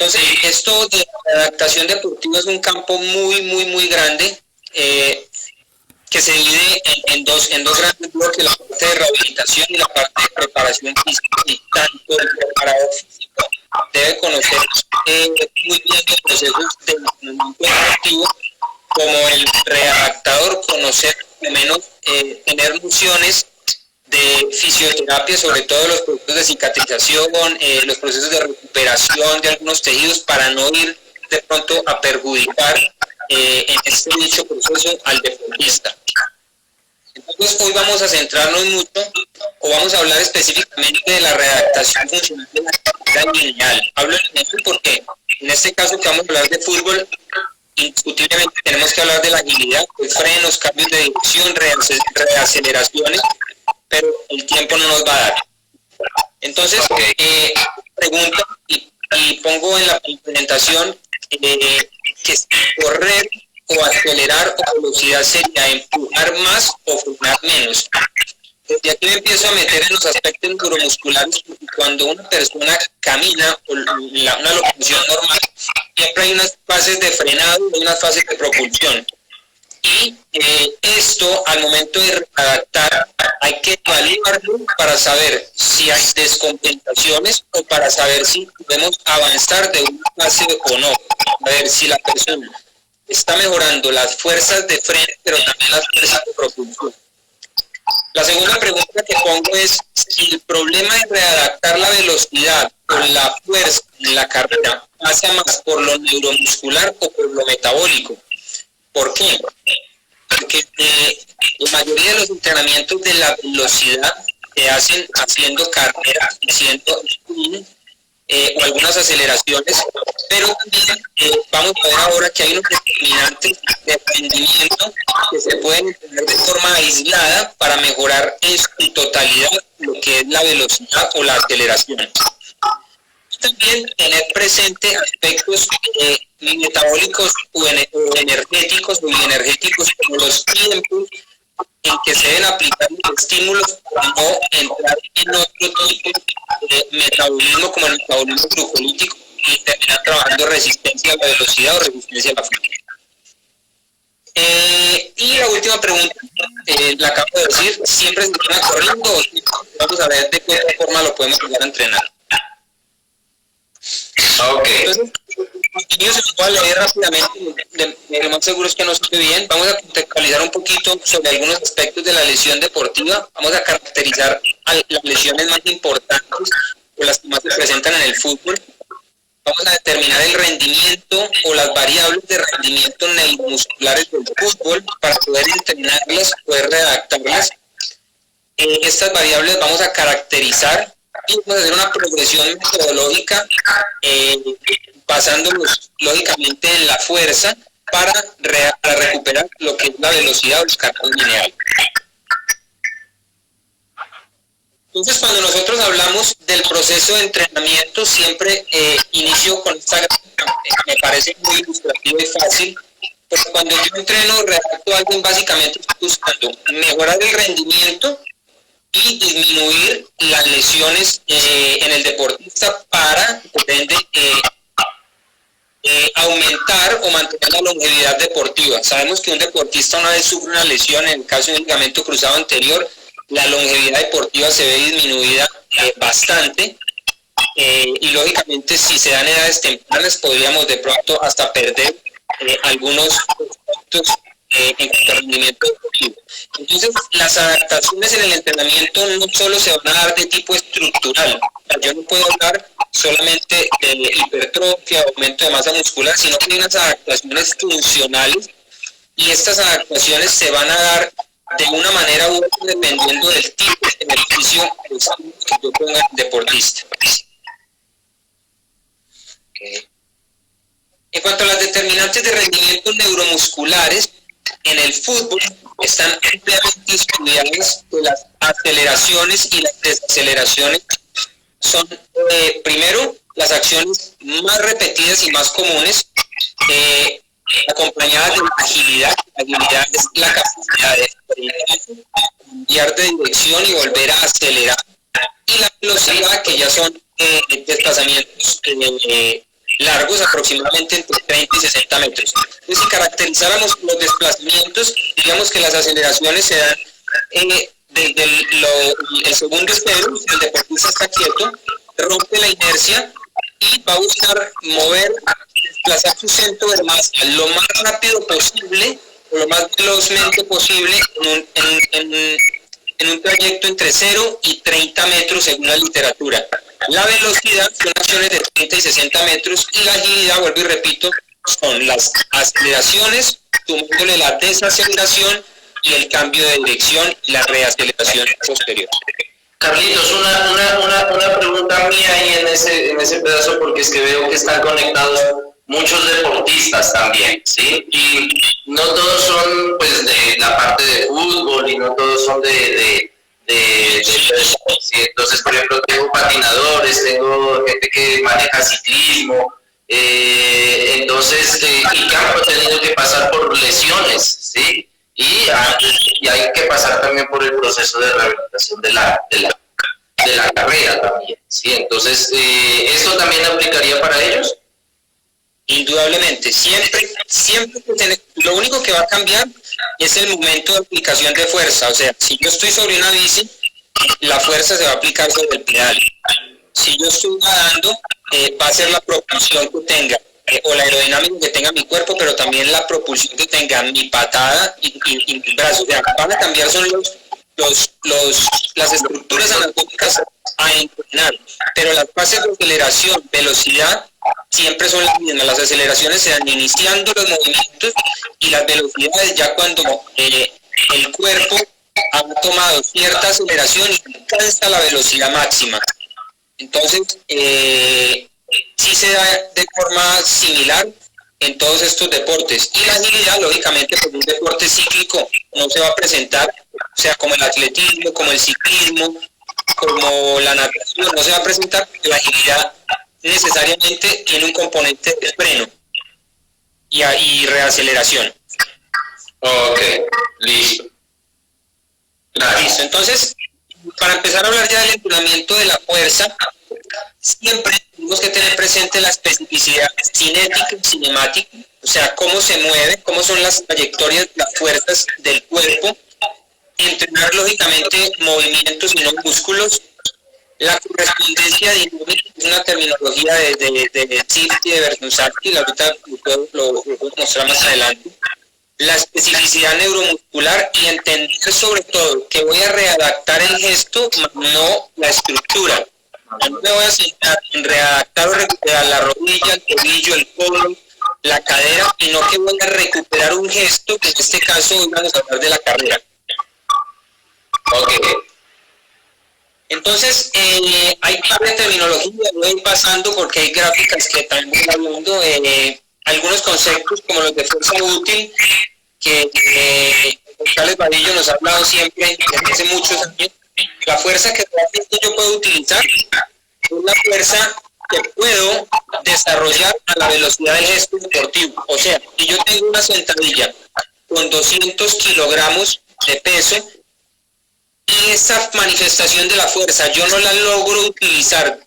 Entonces, esto de adaptación deportiva es un campo muy grande, que se divide en dos grandes bloques: la parte de rehabilitación y la parte de preparación física. Y tanto el preparador físico debe conocer muy bien los procesos de entrenamiento deportivo, como el readaptador conocer, al menos tener nociones de fisioterapia, sobre todo los procesos de cicatrización, los procesos de recuperación de algunos tejidos, para no ir de pronto a perjudicar en este dicho proceso al deportista. Entonces, hoy vamos a centrarnos mucho, o vamos a hablar específicamente de la readaptación funcional de la actividad lineal. Hablo de lineal porque en este caso que vamos a hablar de fútbol, indiscutiblemente tenemos que hablar de la agilidad, pues frenos, cambios de dirección, reaceleraciones, pero el tiempo no nos va a dar. Entonces, pregunto y pongo en la presentación que correr o acelerar o velocidad sería empujar más o frenar menos. Desde aquí me empiezo a meter en los aspectos neuromusculares, porque cuando una persona camina o una locomoción normal, siempre hay unas fases de frenado y unas fases de propulsión. Y esto, al momento de adaptar, hay que evaluarlo para saber si hay descompensaciones o para saber si podemos avanzar de una fase o no. A ver si la persona está mejorando las fuerzas de freno, pero también las fuerzas de propulsión. La segunda pregunta que pongo es si el problema de readaptar la velocidad o la fuerza en la carrera pasa más por lo neuromuscular o por lo metabólico. ¿Por qué? Porque la mayoría de los entrenamientos de la velocidad se hacen haciendo carreras, haciendo o algunas aceleraciones, pero también vamos a ver ahora que hay unos determinantes de rendimiento que se pueden entrenar de forma aislada para mejorar en su totalidad lo que es la velocidad o la aceleración. También tener presente aspectos metabólicos o energéticos o bioenergéticos, como los tiempos en que se deben aplicar los estímulos para no entrar en otro tipo de metabolismo, como el metabolismo glucolítico, y terminar trabajando resistencia a la velocidad o resistencia a la fuerza. Y la última pregunta, la acabo de decir: ¿siempre se entrena corriendo o vamos a ver de qué otra forma lo podemos llegar a entrenar? Entonces, se los voy a leer rápidamente, lo más seguro es que no esté bien. Vamos a contextualizar un poquito sobre algunos aspectos de la lesión deportiva. Vamos a caracterizar las lesiones más importantes o las que más se presentan en el fútbol. Vamos a determinar el rendimiento o las variables de rendimiento neuromusculares del fútbol para poder entrenarlas, poder redactarlas. Estas variables vamos a caracterizar y vamos a hacer una progresión metodológica basándonos lógicamente en la fuerza para recuperar lo que es la velocidad o los cargos lineales. Entonces, cuando nosotros hablamos del proceso de entrenamiento, siempre inicio con esta gráfica, me parece muy ilustrativo y fácil, porque cuando yo entreno, redacto a alguien, básicamente estoy buscando mejorar el rendimiento y disminuir las lesiones en el deportista para, por ende, aumentar o mantener la longevidad deportiva. Sabemos que un deportista, una vez sufre una lesión, en el caso de un ligamento cruzado anterior, la longevidad deportiva se ve disminuida bastante, y lógicamente si se dan edades tempranas podríamos de pronto hasta perder algunos puntos en cuanto al rendimiento deportivo. Entonces, las adaptaciones en el entrenamiento no solo se van a dar de tipo estructural. Yo no puedo hablar solamente de hipertrofia, aumento de masa muscular, sino que hay unas adaptaciones funcionales, y estas adaptaciones se van a dar de una manera u otra dependiendo del tipo de ejercicio que yo ponga en deportista. En cuanto a las determinantes de rendimiento neuromusculares, en el fútbol están ampliamente estudiadas que las aceleraciones y las desaceleraciones son, primero, las acciones más repetidas y más comunes, acompañadas de la agilidad. La agilidad es la capacidad de cambiar de dirección y volver a acelerar. Y la velocidad, que ya son desplazamientos largos, aproximadamente entre 30 y 60 metros. Entonces, si caracterizáramos los desplazamientos, digamos que las aceleraciones se dan desde el segundo esfero, el deportista está quieto, rompe la inercia y va a buscar mover, desplazar su centro de masa lo más rápido posible, o lo más velozmente posible, en un trayecto entre 0 y 30 metros según la literatura. La velocidad son acciones de 30 y 60 metros y la agilidad, vuelvo y repito, son las aceleraciones, sumándole la desaceleración y el cambio de dirección y la reaceleración posterior. Carlitos, una pregunta mía ahí en ese pedazo, porque es que veo que están conectados muchos deportistas también, ¿sí? Y no todos son pues de la parte de fútbol y no todos son de ¿sí? Entonces, por ejemplo, tengo patinadores, tengo gente que maneja ciclismo, entonces, y que han tenido que pasar por lesiones, ¿sí? Y hay que pasar también por el proceso de rehabilitación de la carrera también, ¿sí? Entonces, ¿esto también aplicaría para ellos? Indudablemente, siempre lo único que va a cambiar es el momento de aplicación de fuerza. O sea, si yo estoy sobre una bici, la fuerza se va a aplicar sobre el pedal. Si yo estoy nadando, va a ser la propulsión que tenga, o la aerodinámica que tenga mi cuerpo, pero también la propulsión que tenga mi patada y mis brazos. O sea, van a cambiar son las estructuras anatómicas a entrenar, pero las fases de aceleración, velocidad, siempre son las mismas. Las aceleraciones se dan iniciando los movimientos y las velocidades ya cuando el cuerpo ha tomado cierta aceleración y alcanza la velocidad máxima. Entonces, sí se da de forma similar en todos estos deportes. Y la agilidad, lógicamente, por un deporte cíclico no se va a presentar, o sea, como el atletismo, como el ciclismo, como la natación, no se va a presentar, porque la agilidad necesariamente tiene un componente de freno y reaceleración. Ok, listo. Listo, entonces, para empezar a hablar ya del entrenamiento de la fuerza, siempre tenemos que tener presente la especificidad cinética y cinemática, o sea, cómo se mueve, cómo son las trayectorias, las fuerzas del cuerpo, entrenar lógicamente movimientos y no músculos. La correspondencia dinámica es una terminología de Zipf y de Bernousski, ahorita lo puedo mostrar más adelante. La especificidad neuromuscular y entender sobre todo que voy a readaptar el gesto, no la estructura. No me voy a sentar en readaptar o recuperar la rodilla, el tobillo, el codo, la cadera, y no que voy a recuperar un gesto, que en este caso hoy vamos a hablar de la carrera. Ok. Entonces, hay varias terminologías, voy a ir pasando porque hay gráficas que también voy hablando, algunos conceptos como los de fuerza útil, que Carlos Vadillo nos ha hablado siempre desde hace muchos años. La fuerza que realmente yo puedo utilizar es la fuerza que puedo desarrollar a la velocidad del gesto deportivo. O sea, si yo tengo una sentadilla con 200 kilogramos de peso, y esa manifestación de la fuerza yo no la logro utilizar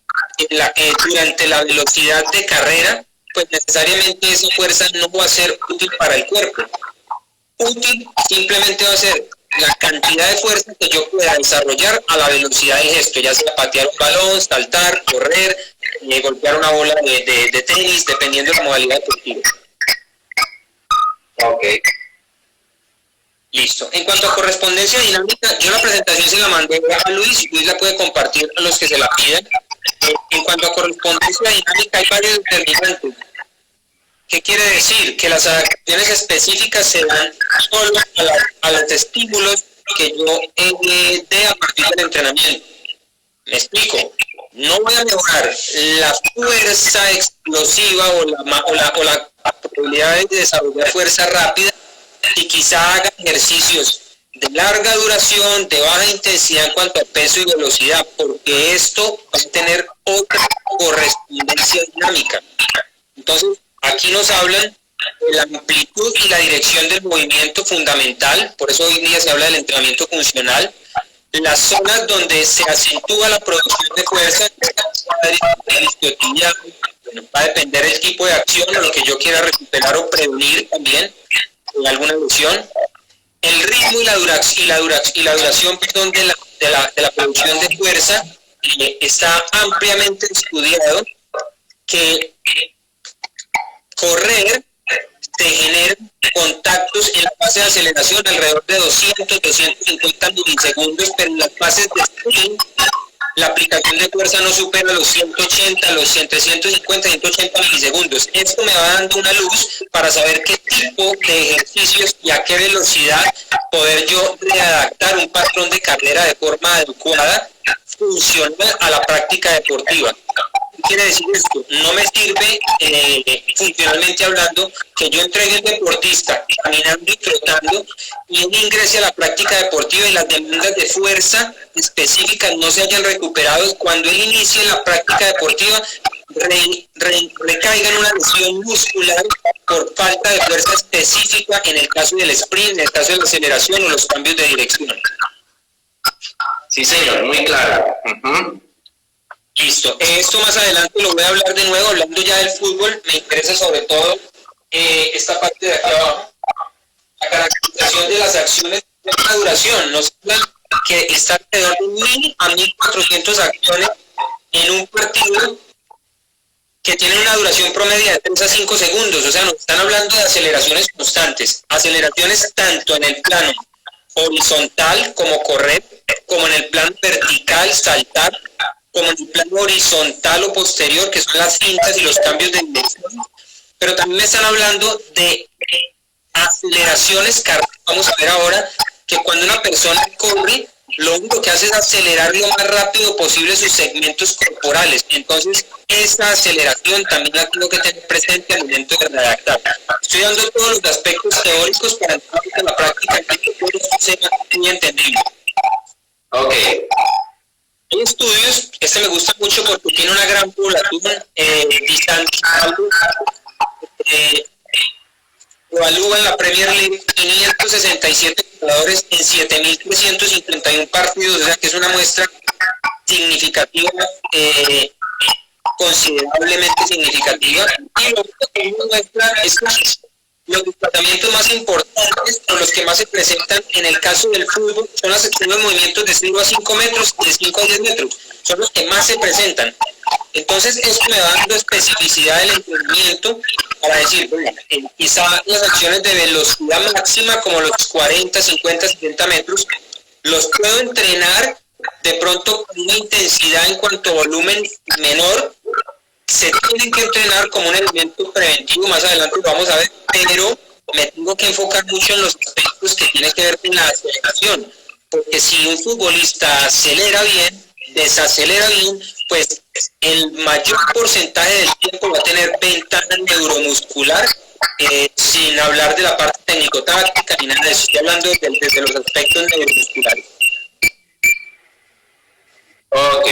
durante la velocidad de carrera, pues necesariamente esa fuerza no va a ser útil para el cuerpo. Útil simplemente va a ser la cantidad de fuerza que yo pueda desarrollar a la velocidad del gesto, ya sea patear un balón, saltar, correr, golpear una bola de tenis, dependiendo de la modalidad deportiva. Ok. Listo. En cuanto a correspondencia dinámica, yo la presentación se la mandé a Luis, Luis la puede compartir a los que se la pidan. En cuanto a correspondencia dinámica, hay varios determinantes. ¿Qué quiere decir? Que las adaptaciones específicas se dan solo a los estímulos que yo dé a partir del entrenamiento. Me explico. No voy a mejorar la fuerza explosiva o la probabilidad de desarrollar fuerza rápida y quizá haga ejercicios de larga duración, de baja intensidad en cuanto a peso y velocidad, porque esto va a tener otra correspondencia dinámica. Entonces, aquí nos hablan de la amplitud y la dirección del movimiento fundamental, por eso hoy día se habla del entrenamiento funcional, las zonas donde se acentúa la producción de fuerza, el isquiotibial, Va a depender el tipo de acción o lo que yo quiera recuperar o prevenir también en alguna lesión. El ritmo y la duración perdón, de la producción de fuerza está ampliamente estudiado que correr te genera contactos en la fase de aceleración alrededor de 200-250 milisegundos, pero en las fases de sprint la aplicación de fuerza no supera los 180, entre 150 y 180 milisegundos. Esto me va dando una luz para saber qué tipo de ejercicios y a qué velocidad poder yo readaptar un patrón de carrera de forma adecuada, funcional a la práctica deportiva. ¿Qué quiere decir esto? No me sirve, funcionalmente hablando, que yo entregue al deportista caminando y trotando y él ingrese a la práctica deportiva y las demandas de fuerza específicas no se hayan recuperado cuando él inicie la práctica deportiva, recaiga en una lesión muscular por falta de fuerza específica en el caso del sprint, en el caso de la aceleración o los cambios de dirección. Sí, señor, muy claro. Listo. Esto más adelante lo voy a hablar de nuevo, hablando ya del fútbol. Me interesa sobre todo esta parte de aquí abajo. La caracterización de las acciones de la duración. Nos hablan que está alrededor de 1.000 a 1.400 acciones en un partido que tienen una duración promedia de 3 a 5 segundos. O sea, nos están hablando de aceleraciones constantes. Aceleraciones tanto en el plano horizontal, como correr, como en el plano vertical, saltar, como en el plano horizontal o posterior, que son las cintas y los cambios de dirección. Pero también me están hablando de aceleraciones cardíacas. Vamos a ver ahora que cuando una persona corre, lo único que hace es acelerar lo más rápido posible sus segmentos corporales. Entonces, esa aceleración también la tengo que tener presente al momento de redactar. Estoy dando todos los aspectos teóricos para entrar en la práctica que todo esto sea muy entendible. Ok. Hay estudios, este me gusta mucho porque tiene una gran población distante, evalúa en la Premier League 567 jugadores en 7.351 partidos, o sea que es una muestra significativa, considerablemente significativa, y lo que muestra es que los desplazamientos más importantes o los que más se presentan en el caso del fútbol son las secciones de movimientos de 0 a 5 metros y de 5 a 10 metros, son los que más se presentan. Entonces esto me va dando especificidad del entendimiento para decir, bueno, quizá las acciones de velocidad máxima como los 40, 50, 70 metros los puedo entrenar de pronto con una intensidad en cuanto a volumen menor. Se tienen que entrenar como un elemento preventivo, más adelante lo vamos a ver, pero me tengo que enfocar mucho en los aspectos que tienen que ver con la aceleración, porque si un futbolista acelera bien, desacelera bien, pues el mayor porcentaje del tiempo va a tener ventaja neuromuscular, sin hablar de la parte técnico-táctica ni nada de eso, estoy hablando desde los aspectos neuromusculares. Ok.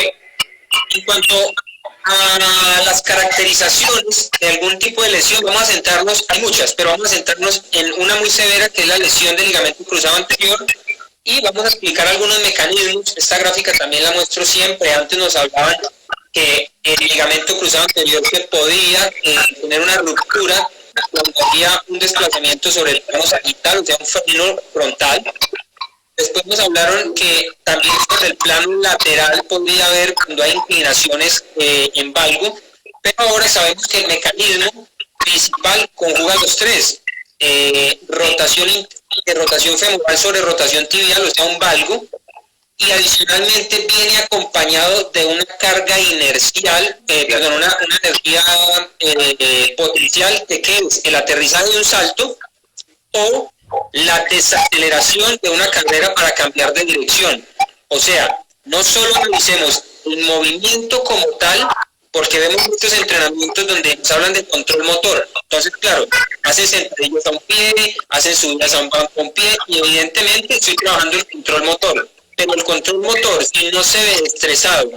En cuanto a las caracterizaciones de algún tipo de lesión, vamos a centrarnos, hay muchas, pero vamos a centrarnos en una muy severa que es la lesión del ligamento cruzado anterior y vamos a explicar algunos mecanismos. Esta gráfica también la muestro siempre. Antes nos hablaban que el ligamento cruzado anterior se podía tener una ruptura cuando había un desplazamiento sobre el plano sagital, o sea, un freno frontal. Después nos hablaron que también sobre el plano lateral podría haber cuando hay inclinaciones en valgo, pero ahora sabemos que el mecanismo principal conjuga los tres, rotación femoral sobre rotación tibial, o sea, un valgo, y adicionalmente viene acompañado de una carga inercial, una energía potencial, que es el aterrizaje de un salto o la desaceleración de una carrera para cambiar de dirección. O sea, no solo analicemos el movimiento como tal, porque vemos muchos entrenamientos donde nos hablan de control motor. Entonces, claro, hacen sentadillas a un pie, hacen subidas a un banco a un pie, y evidentemente estoy trabajando el control motor. Pero el control motor, si no se ve estresado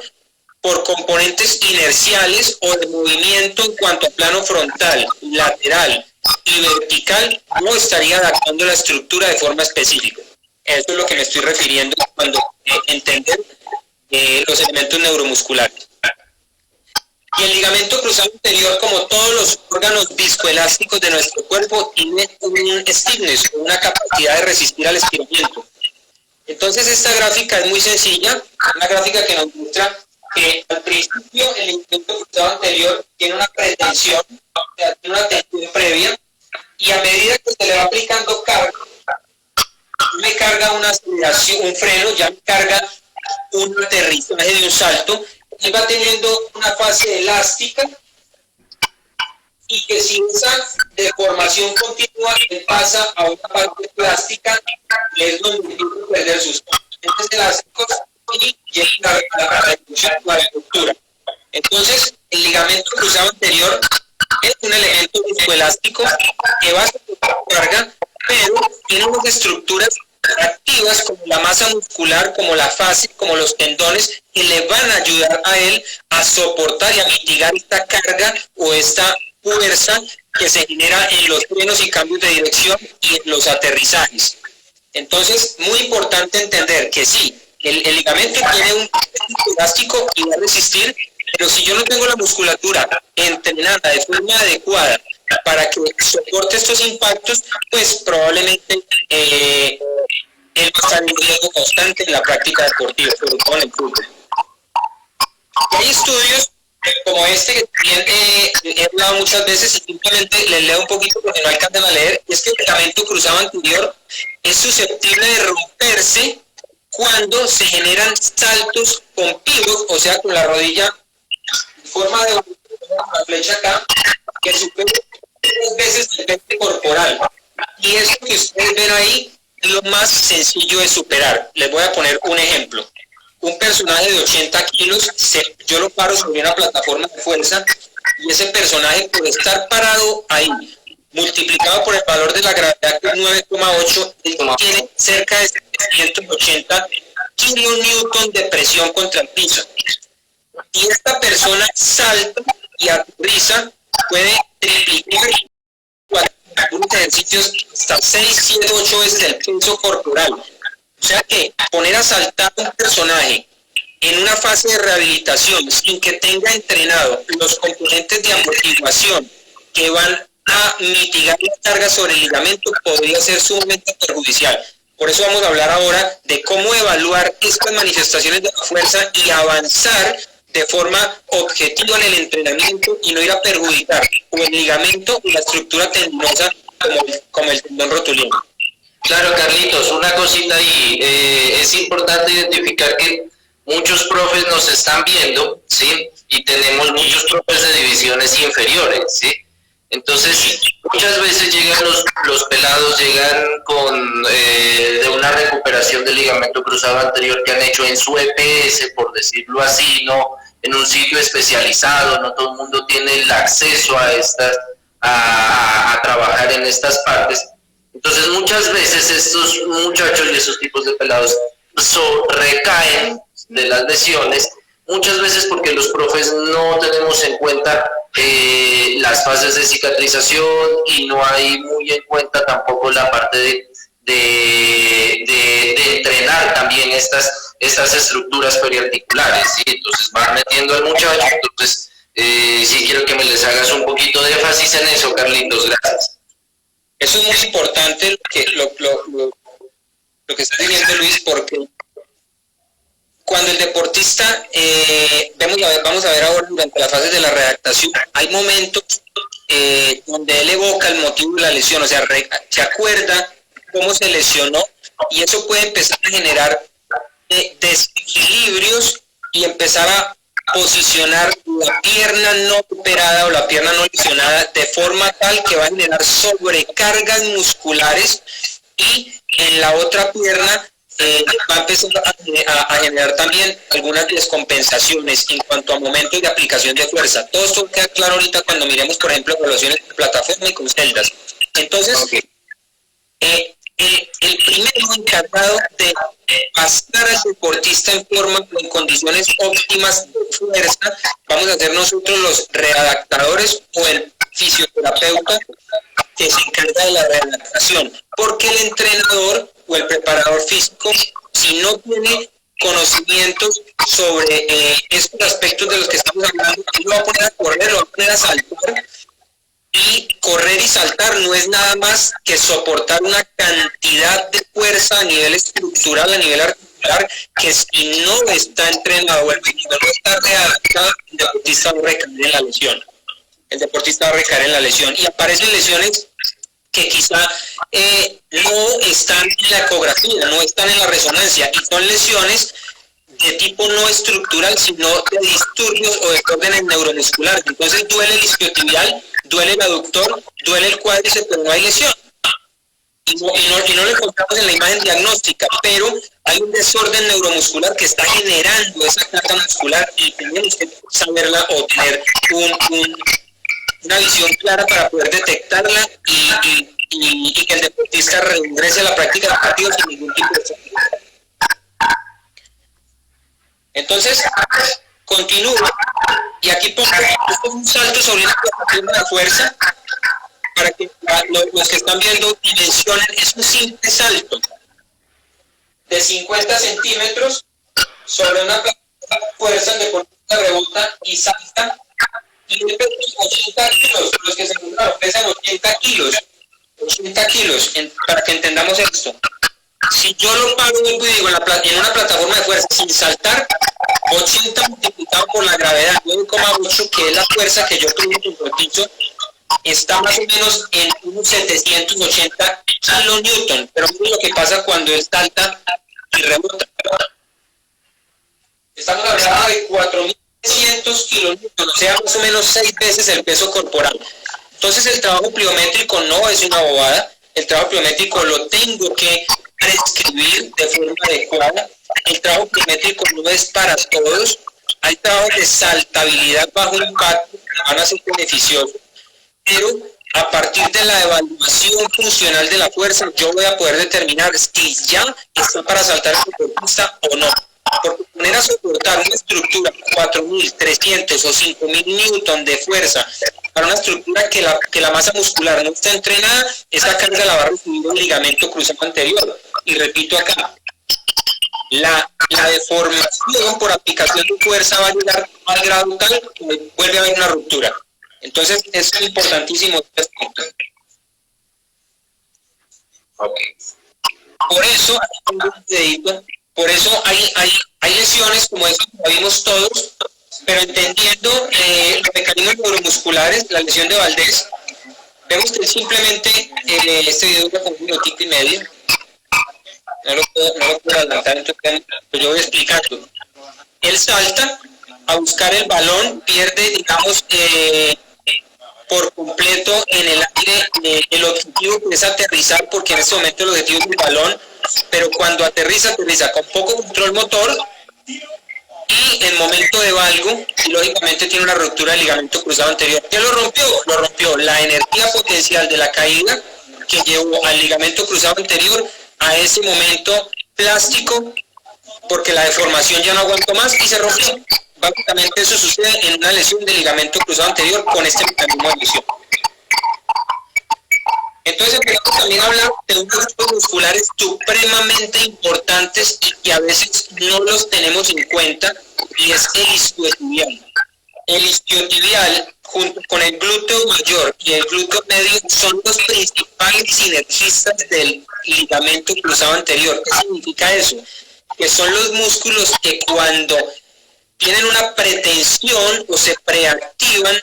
por componentes inerciales o de movimiento en cuanto a plano frontal, lateral y vertical, no estaría adaptando la estructura de forma específica. Eso es lo que me estoy refiriendo cuando entender los elementos neuromusculares. Y el ligamento cruzado anterior, como todos los órganos viscoelásticos de nuestro cuerpo, tiene un stiffness, una capacidad de resistir al estiramiento. Entonces esta gráfica es muy sencilla, una gráfica que nos muestra que al principio el ligamento cruzado anterior tiene una pretensión, tiene una tensión previa, y a medida que se le va aplicando carga, me carga una aceleración, un freno, ya me carga un aterrizaje de un salto, y va teniendo una fase elástica, y que sin esa deformación continua él pasa a una parte plástica, que es donde tiene que perder sus componentes elásticos y llega a la reducción de la estructura. Entonces, el ligamento cruzado anterior es un elemento viscoelástico que va a soportar carga, pero tiene unas estructuras activas como la masa muscular, como la fascia, como los tendones, que le van a ayudar a él a soportar y a mitigar esta carga o esta fuerza que se genera en los frenos y cambios de dirección y en los aterrizajes. Entonces, muy importante entender que sí, el ligamento tiene un elástico y va a resistir, pero si yo no tengo la musculatura entrenada de forma adecuada para que soporte estos impactos, pues probablemente él va a estar en riesgo constante en la práctica deportiva, sobre todo en el fútbol. Y hay estudios como este que también he hablado muchas veces y simplemente les leo un poquito porque no alcanzan a leer, y es que el ligamento cruzado anterior es susceptible de romperse cuando se generan saltos con pivot, o sea, con la rodilla en forma de una flecha acá, que supera 3 veces el peso corporal. Y eso que ustedes ven ahí es lo más sencillo de superar. Les voy a poner un ejemplo. Un personaje de 80 kilos, yo lo paro sobre una plataforma de fuerza y ese personaje, por estar parado ahí, multiplicado por el valor de la gravedad, que es 9,8, tiene cerca de 780 kilonewton de presión contra el piso. Y esta persona salta y aterriza, puede triplicar algunos ejercicios hasta 6, 7, 8 veces el peso corporal. O sea que poner a saltar un personaje en una fase de rehabilitación sin que tenga entrenado los componentes de amortiguación que van a mitigar la carga sobre el ligamento podría ser sumamente perjudicial. Por eso vamos a hablar ahora de cómo evaluar estas manifestaciones de la fuerza y avanzar de forma objetiva en el entrenamiento y no ir a perjudicar o el ligamento o la estructura tendinosa como el tendón rotulino. Claro, Carlitos, una cosita ahí, es importante identificar que muchos profes nos están viendo, ¿sí? Y tenemos muchos profes de divisiones inferiores, ¿sí? Entonces, muchas veces llegan los pelados, llegan con de una recuperación del ligamento cruzado anterior que han hecho en su EPS, por decirlo así, ¿no? En un sitio especializado, no todo el mundo tiene el acceso a estas, a trabajar en estas partes. Entonces muchas veces estos muchachos y esos tipos de pelados recaen de las lesiones, muchas veces porque los profes no tenemos en cuenta las fases de cicatrización y no hay muy en cuenta tampoco la parte de entrenar también estas estructuras periarticulares, ¿sí? Entonces van metiendo al muchacho, entonces sí quiero que me les hagas un poquito de énfasis en eso, Carlitos, gracias. Eso es muy importante lo que está diciendo Luis, porque cuando el deportista, vamos a ver ahora durante la fase de la readaptación, hay momentos donde él evoca el motivo de la lesión, o sea, se acuerda cómo se lesionó, y eso puede empezar a generar desequilibrios y empezar a posicionar la pierna no operada o la pierna no lesionada de forma tal que va a generar sobrecargas musculares, y en la otra pierna va a empezar a generar también algunas descompensaciones en cuanto a momentos de aplicación de fuerza. Todo esto queda claro ahorita cuando miremos, por ejemplo, evaluaciones de plataforma y con celdas. Entonces, el primero encargado de pasar al deportista en forma, en condiciones óptimas de fuerza, vamos a ser nosotros los readaptadores o el fisioterapeuta que se encarga de la readaptación, porque el entrenador o el preparador físico, si no tiene conocimientos sobre estos aspectos de los que estamos hablando. Lo va a poner a correr, lo va a poner a saltar, y correr y saltar no es nada más que soportar una cantidad de fuerza a nivel estructural, a nivel articular, que si no está entrenado, el equipo no está readaptado, el deportista va a recaer en la lesión. El deportista va a recaer en la lesión. Y aparecen lesiones que quizá no están en la ecografía, no están en la resonancia, y son lesiones de tipo no estructural, sino de disturbios o de órdenes neuromusculares. Entonces duele el isquiotibial, duele el aductor, duele el cuádriceps, pero no hay lesión. Y no lo encontramos en la imagen diagnóstica, pero hay un desorden neuromuscular que está generando esa carga muscular, y tenemos que saberla o tener una visión clara para poder detectarla y que el deportista regrese a la práctica deportiva sin ningún tipo de sentido. Entonces, continúo, y aquí pongo un salto sobre una plataforma de fuerza para que los que están viendo dimensionen. Es un simple salto de 50 centímetros sobre una plataforma de fuerza, el deportista rebota y salta, y de 80 kilos, los que se encontraron pesan 80 kilos, para que entendamos esto. Si yo lo paro, y digo, en una plataforma de fuerza sin saltar, 80 multiplicado por la gravedad 9,8, que es la fuerza que yo tuve en el rodillo, está más o menos en unos 780 kilonewton. Pero miren lo que pasa cuando él salta y rebota. Estamos hablando de 4.300 kilonewton, o sea, más o menos 6 veces el peso corporal. Entonces el trabajo pliométrico no es una bobada. El trabajo pliométrico lo tengo que prescribir de forma adecuada. El trabajo pliométrico no es para todos. Hay trabajos de saltabilidad bajo impacto que van a ser beneficiosos, pero a partir de la evaluación funcional de la fuerza, yo voy a poder determinar si ya está para saltar el deportista o no. Porque poner a soportar una estructura 4.300 o 5.000 newton de fuerza para una estructura que la masa muscular no está entrenada, esa carga la va a recibir el ligamento cruzado anterior. Y repito acá, la deformación por aplicación de fuerza va a llegar al grado tal que vuelve a haber una ruptura. Entonces es importantísimo este aspecto. Okay. Por eso hay lesiones como esas que vimos todos, pero entendiendo los mecanismos neuromusculares. La lesión de Valdés, vemos que simplemente este video dura como un minutito y medio. No lo puedo adelantar, entonces yo voy explicando. Él salta a buscar el balón, pierde, digamos, por completo en el aire el objetivo que es aterrizar, porque en este momento el objetivo es el balón, pero cuando aterriza con poco control motor, y en momento de valgo, y lógicamente tiene una ruptura del ligamento cruzado anterior. ¿Qué lo rompió? Lo rompió la energía potencial de la caída, que llevó al ligamento cruzado anterior a ese momento plástico, porque la deformación ya no aguantó más y se rompió. Básicamente eso sucede en una lesión del ligamento cruzado anterior con este mecanismo de lesión. Entonces empezamos también a hablar de unos grupos musculares supremamente importantes y que a veces no los tenemos en cuenta, y es el isquiotibial. El isquiotibial, junto con el glúteo mayor y el glúteo medio, son los principales sinergistas del ligamento cruzado anterior. ¿Qué significa eso? Que son los músculos que cuando tienen una pretensión o se preactivan,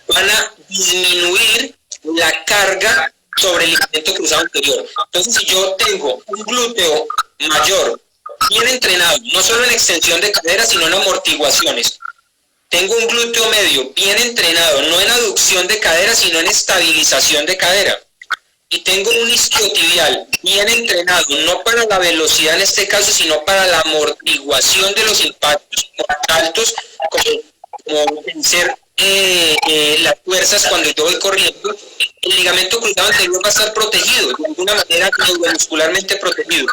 van a disminuir la carga sobre el ligamento cruzado anterior. Entonces, si yo tengo un glúteo mayor bien entrenado, no solo en extensión de cadera, sino en amortiguaciones, tengo un glúteo medio bien entrenado, no en aducción de cadera, sino en estabilización de cadera, y tengo un isquiotibial bien entrenado, no para la velocidad en este caso, sino para la amortiguación de los impactos altos, como vencer las fuerzas cuando yo voy corriendo, el ligamento cruzado anterior va a estar protegido, de alguna manera neuromuscularmente protegido.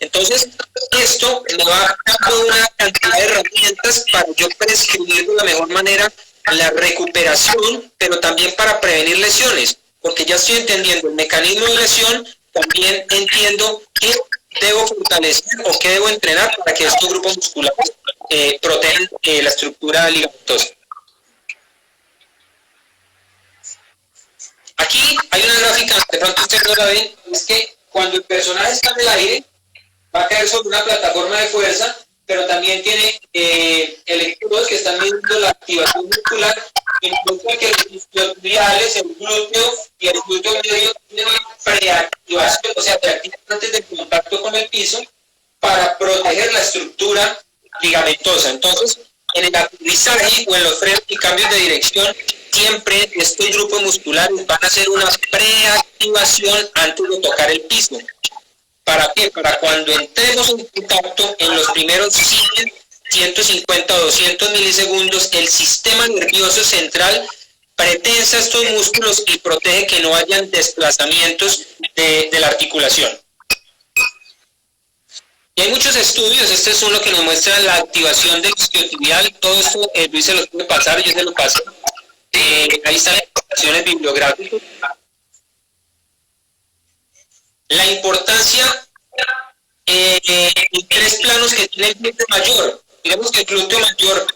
Entonces, esto me va a dar una cantidad de herramientas para yo prescribir de la mejor manera la recuperación, pero también para prevenir lesiones, porque ya estoy entendiendo el mecanismo de lesión, también entiendo qué debo fortalecer o qué debo entrenar para que estos grupos musculares protejan la estructura ligamentosa. Aquí hay una gráfica, de pronto ustedes no la ven, es que cuando el personaje está en el aire, va a caer sobre una plataforma de fuerza, pero también tiene electrodos que están midiendo la activación muscular, incluso que los isquiotibiales, el glúteo y el glúteo medio tienen una preactivación, o sea, se activan antes del contacto con el piso para proteger la estructura ligamentosa. Entonces, en el aterrizaje o en los frenos y cambios de dirección, siempre estos grupos musculares van a hacer una preactivación antes de tocar el piso. ¿Para qué? Para cuando entremos en contacto en los primeros 100, 150 o 200 milisegundos, el sistema nervioso central pretensa estos músculos y protege que no hayan desplazamientos de la articulación. Y hay muchos estudios, este es uno que nos muestra la activación del isquiotibial, todo esto Luis se los puede pasar, yo se lo paso. Ahí están las informaciones bibliográficas. La importancia en tres planos que tiene el glúteo mayor. Digamos que el glúteo mayor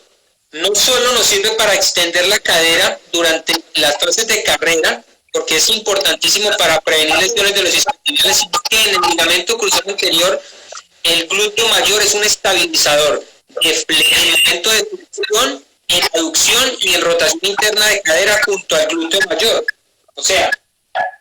no solo nos sirve para extender la cadera durante las fases de carrera, porque es importantísimo para prevenir lesiones de los isquiotibiales, sino que en el ligamento cruzado anterior el glúteo mayor es un estabilizador de elemento de flexión, en aducción y en rotación interna de cadera junto al glúteo mayor. O sea,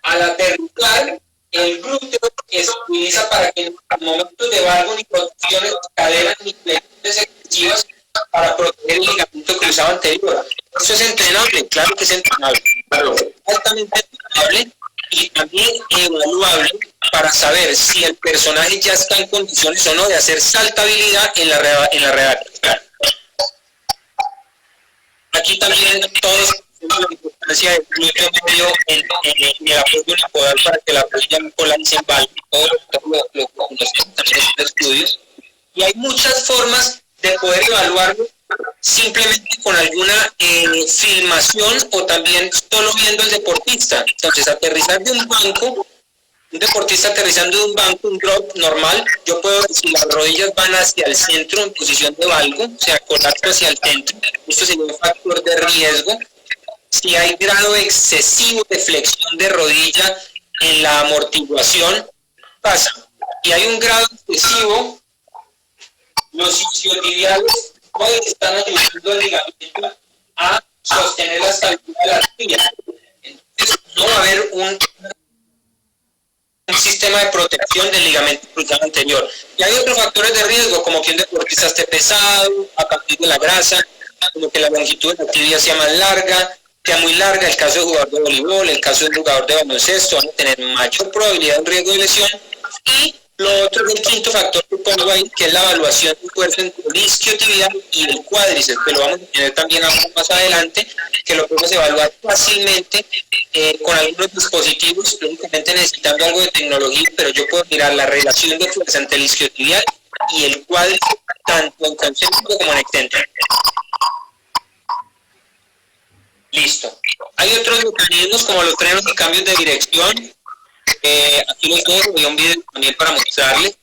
al aterrizar, el glúteo se utiliza para que en momentos de valgo ni protecciones de cadera ni flexiones excesivas para proteger el ligamento cruzado anterior. Eso es entrenable, claro que es entrenable. Claro, altamente entrenable y también evaluable para saber si el personaje ya está en condiciones o no de hacer saltabilidad en la redacción. Aquí también todos la importancia del glúteo medio en el apoyo unipodal para que la rodilla no colapse en valgo, todo lo conocemos también en estos estudios. Y hay muchas formas de poder evaluarlo simplemente con alguna filmación o también solo viendo al deportista. Entonces, aterrizar de un banco, un deportista aterrizando de un banco, un drop normal, yo puedo decir las rodillas van hacia el centro en posición de valgo, o sea, colapso hacia el centro. Esto sería un factor de riesgo. Si hay grado excesivo de flexión de rodilla en la amortiguación, pasa. Y hay un grado excesivo, los isquiotibiales están ayudando al ligamento a sostener la estabilidad de la rodilla. Entonces, no va a haber un sistema de protección del ligamento cruzado anterior. Y hay otros factores de riesgo, como que un deportista esté pesado, a partir de la grasa, como que la longitud de la tibia sea más larga, sea muy larga. El caso del jugador de voleibol, el caso del jugador de baloncesto, van a tener mayor probabilidad de un riesgo de lesión. Y lo otro es el quinto factor que pongo ahí, que es la evaluación de fuerza entre el isquiotibial y el cuádriceps, que lo vamos a tener también más adelante, que lo podemos evaluar fácilmente con algunos dispositivos, lógicamente necesitando algo de tecnología, pero yo puedo mirar la relación de fuerza entre el isquiotibial y el cuádriceps, tanto en concéntrico como en excéntrico. Listo. Hay otros mecanismos como los frenos y cambios de dirección. Aquí los dejo, voy a un video también para mostrarles.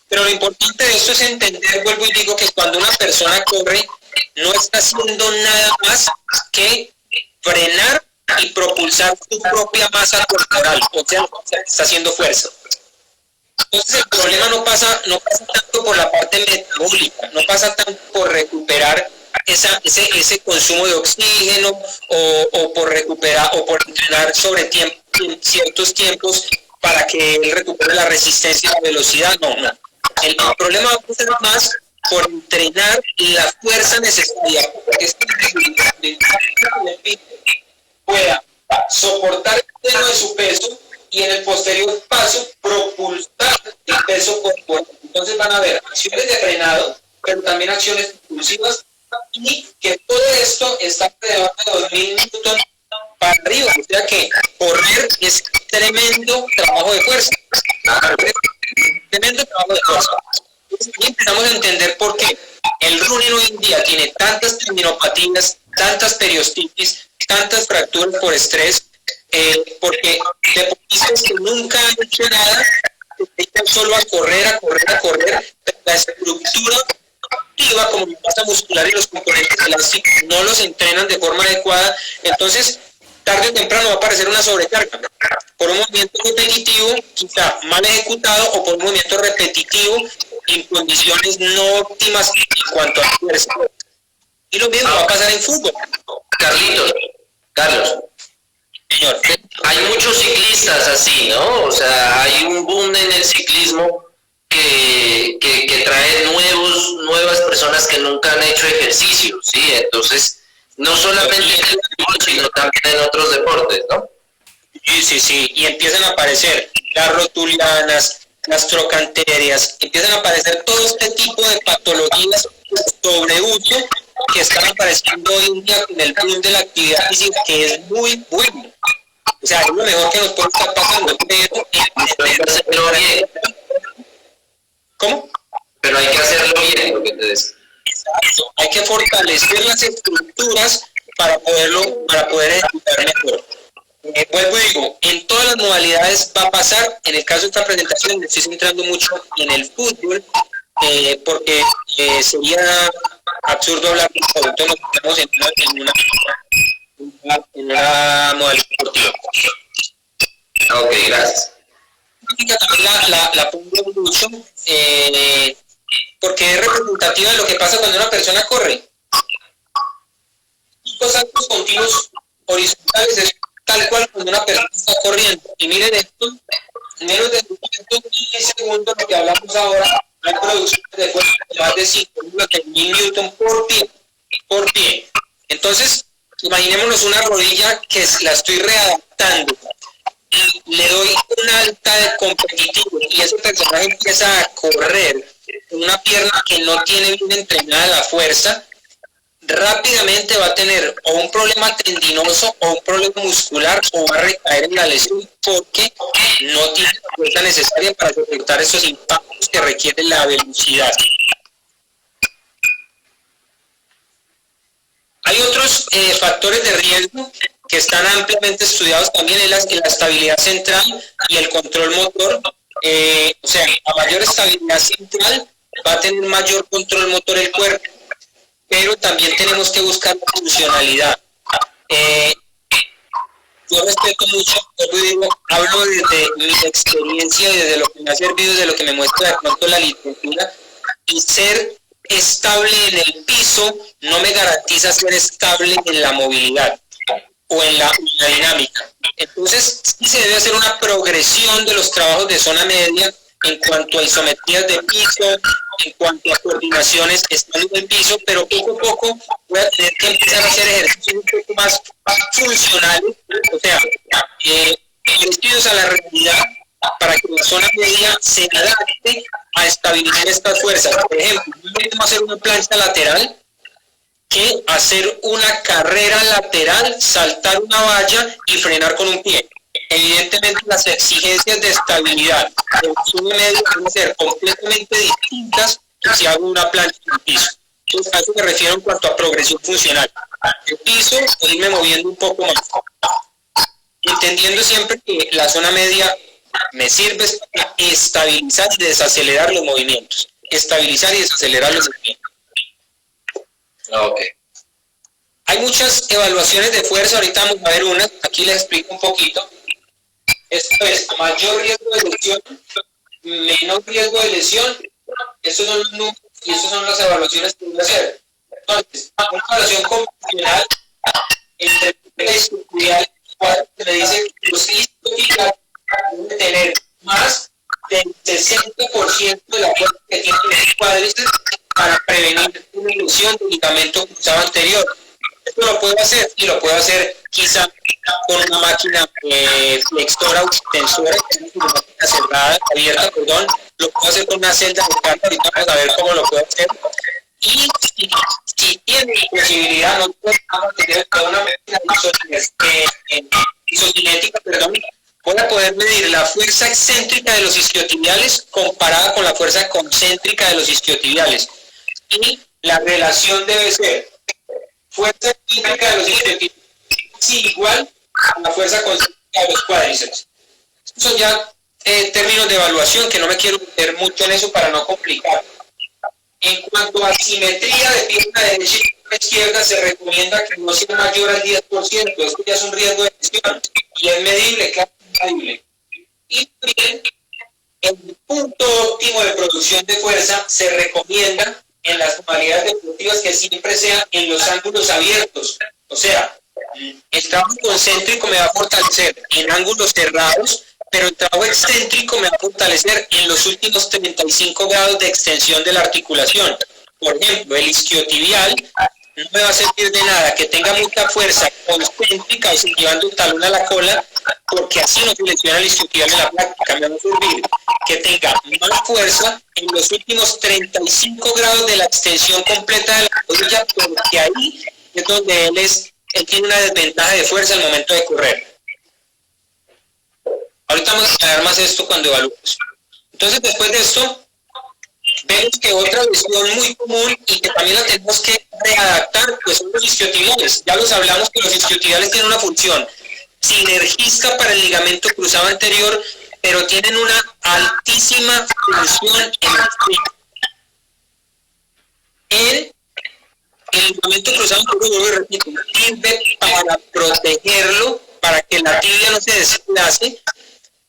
Pero lo importante de esto es entender, vuelvo y digo, que cuando una persona corre, no está haciendo nada más que frenar y propulsar su propia masa corporal, o sea, está haciendo fuerza. Entonces el problema no pasa tanto por la parte metabólica, no pasa tanto por recuperar ese consumo de oxígeno o por recuperar o por entrenar sobre ciertos tiempos para que él recupere la resistencia y la velocidad. No. El problema va a ser más por entrenar la fuerza necesaria para que este pueda soportar el peso de su peso y en el posterior paso propulsar el peso corporal. Entonces van a haber acciones de frenado, pero también acciones impulsivas, y que todo esto está debajo de 2000 newton para arriba, o sea que correr es tremendo trabajo de fuerza. Tremendo trabajo de fuerza. Y empezamos a entender por qué el running hoy en día tiene tantas tendinopatías, tantas periostitis, tantas fracturas por estrés, porque deportistas que nunca han hecho nada se dedican solo a correr, pero la estructura activa, como la masa muscular y los componentes elásticos, no los entrenan de forma adecuada, entonces tarde o temprano va a aparecer una sobrecarga por un movimiento repetitivo, quizá mal ejecutado, o por un movimiento repetitivo en condiciones no óptimas en cuanto a fuerza. Y lo mismo va a pasar en fútbol. Carlos, Señor. hay muchos ciclistas así, ¿no? O sea, hay un boom en el ciclismo que trae nuevas personas que nunca han hecho ejercicio, ¿sí? Entonces, no solamente en el fútbol, sino también en otros deportes, ¿no? Sí, y empiezan a aparecer las rotulianas, las trocanterias, empiezan a aparecer todo este tipo de patologías sobre uso que están apareciendo hoy en día con el boom de la actividad física, que es muy bueno. O sea, es lo mejor que nos puede estar pasando, pero hay que hacerlo bien. ¿Cómo? Pero hay que hacerlo bien, lo que te decía. Exacto. Hay que fortalecer las estructuras para poder ejecutar mejor. Vuelvo y digo, en todas las modalidades va a pasar. En el caso de esta presentación me estoy centrando mucho en el fútbol, porque sería absurdo hablar de esto, entonces nos metemos en una modalidad deportiva. Ok, gracias. También la pongo mucho, porque es representativa de lo que pasa cuando una persona corre. Los saltos continuos horizontales es tal cual cuando una persona está corriendo. Y miren esto, menos de 15 segundos, lo que hablamos ahora, hay producciones de fuerza de más de 5.000 Newton por pie. Entonces, imaginémonos una rodilla que la estoy readaptando. Le doy una alta de competitivo y ese personaje empieza a correr con una pierna que no tiene bien entrenada la fuerza, rápidamente va a tener o un problema tendinoso o un problema muscular, o va a recaer en la lesión porque no tiene la fuerza necesaria para soportar esos impactos que requiere la velocidad. Hay otros factores de riesgo que están ampliamente estudiados también, en la estabilidad central y el control motor. O sea, a mayor estabilidad central va a tener mayor control motor el cuerpo, pero también tenemos que buscar funcionalidad. Yo respeto mucho, hablo desde mi experiencia y desde lo que me ha servido, desde lo que me muestra de pronto la literatura, y ser estable en el piso no me garantiza ser estable en la movilidad o en la dinámica. Entonces, sí se debe hacer una progresión de los trabajos de zona media en cuanto a isometrías de piso, en cuanto a coordinaciones estando en el piso, pero poco a poco voy a tener que empezar a hacer ejercicios un poco más funcionales, o sea, estudios a la realidad para que la zona media se adapte a estabilizar estas fuerzas. Por ejemplo, no es mismo hacer una plancha lateral que hacer una carrera lateral, saltar una valla y frenar con un pie. Evidentemente las exigencias de estabilidad de zona media van a ser completamente distintas que si hago una plancha en el piso. Entonces, a eso me refiero en cuanto a progresión funcional. El piso, irme moviendo un poco más, entendiendo siempre que la zona media me sirve para estabilizar y desacelerar los movimientos. Estabilizar y desacelerar los movimientos. Ok. Hay muchas evaluaciones de fuerza, ahorita vamos a ver una, aquí les explico un poquito. Esto es mayor riesgo de lesión, menor riesgo de lesión. Estos son los números y estas son las evaluaciones que voy a hacer. Entonces, una evaluación convencional entre la estructural me dice que los isquiotibiales deben tener más del 60% de la fuerza que tienen los cuádriceps para prevenir una ilusión del ligamento cruzado anterior. Esto lo puedo hacer y lo puedo hacer quizá con una máquina flexora o extensora, que es una máquina cerrada, abierta, perdón. Lo puedo hacer con una celda de carga, ahorita vamos a ver cómo lo puedo hacer. Y si tiene posibilidad, no puedo tener una máquina isocinética, voy a poder medir la fuerza excéntrica de los isquiotibiales comparada con la fuerza concéntrica de los isquiotibiales. Y la relación debe ser fuerza excéntrica de los isquiotibiales igual a la fuerza concéntrica de los cuádriceps. Estos son ya términos de evaluación, que no me quiero meter mucho en eso para no complicar. En cuanto a simetría de pierna derecha y pierna izquierda, se recomienda que no sea mayor al 10%. Esto ya es un riesgo de lesión y es medible, claro, es medible. Y también el punto óptimo de producción de fuerza se recomienda en las modalidades deportivas que siempre sea en los ángulos abiertos. O sea, el trabajo concéntrico me va a fortalecer en ángulos cerrados, pero el trabajo excéntrico me va a fortalecer en los últimos 35 grados de extensión de la articulación. Por ejemplo, el isquiotibial no me va a servir de nada que tenga mucha fuerza concéntrica, o sea, llevando un talón a la cola, porque así no se lesiona el isquiotibial en la práctica. Me va a servir que tenga más fuerza en los últimos 35 grados de la extensión completa de la rodilla, porque ahí es donde él tiene una desventaja de fuerza al momento de correr. Ahorita vamos a ver más esto cuando evaluemos. Entonces, después de esto, vemos que otra lesión muy común y que también la tenemos que readaptar, pues son los isquiotibiales. Ya los hablamos que los isquiotibiales tienen una función sinergista para el ligamento cruzado anterior, pero tienen una altísima función en el ligamento cruzado anterior, repito, sirve para protegerlo, para que la tibia no se desplace,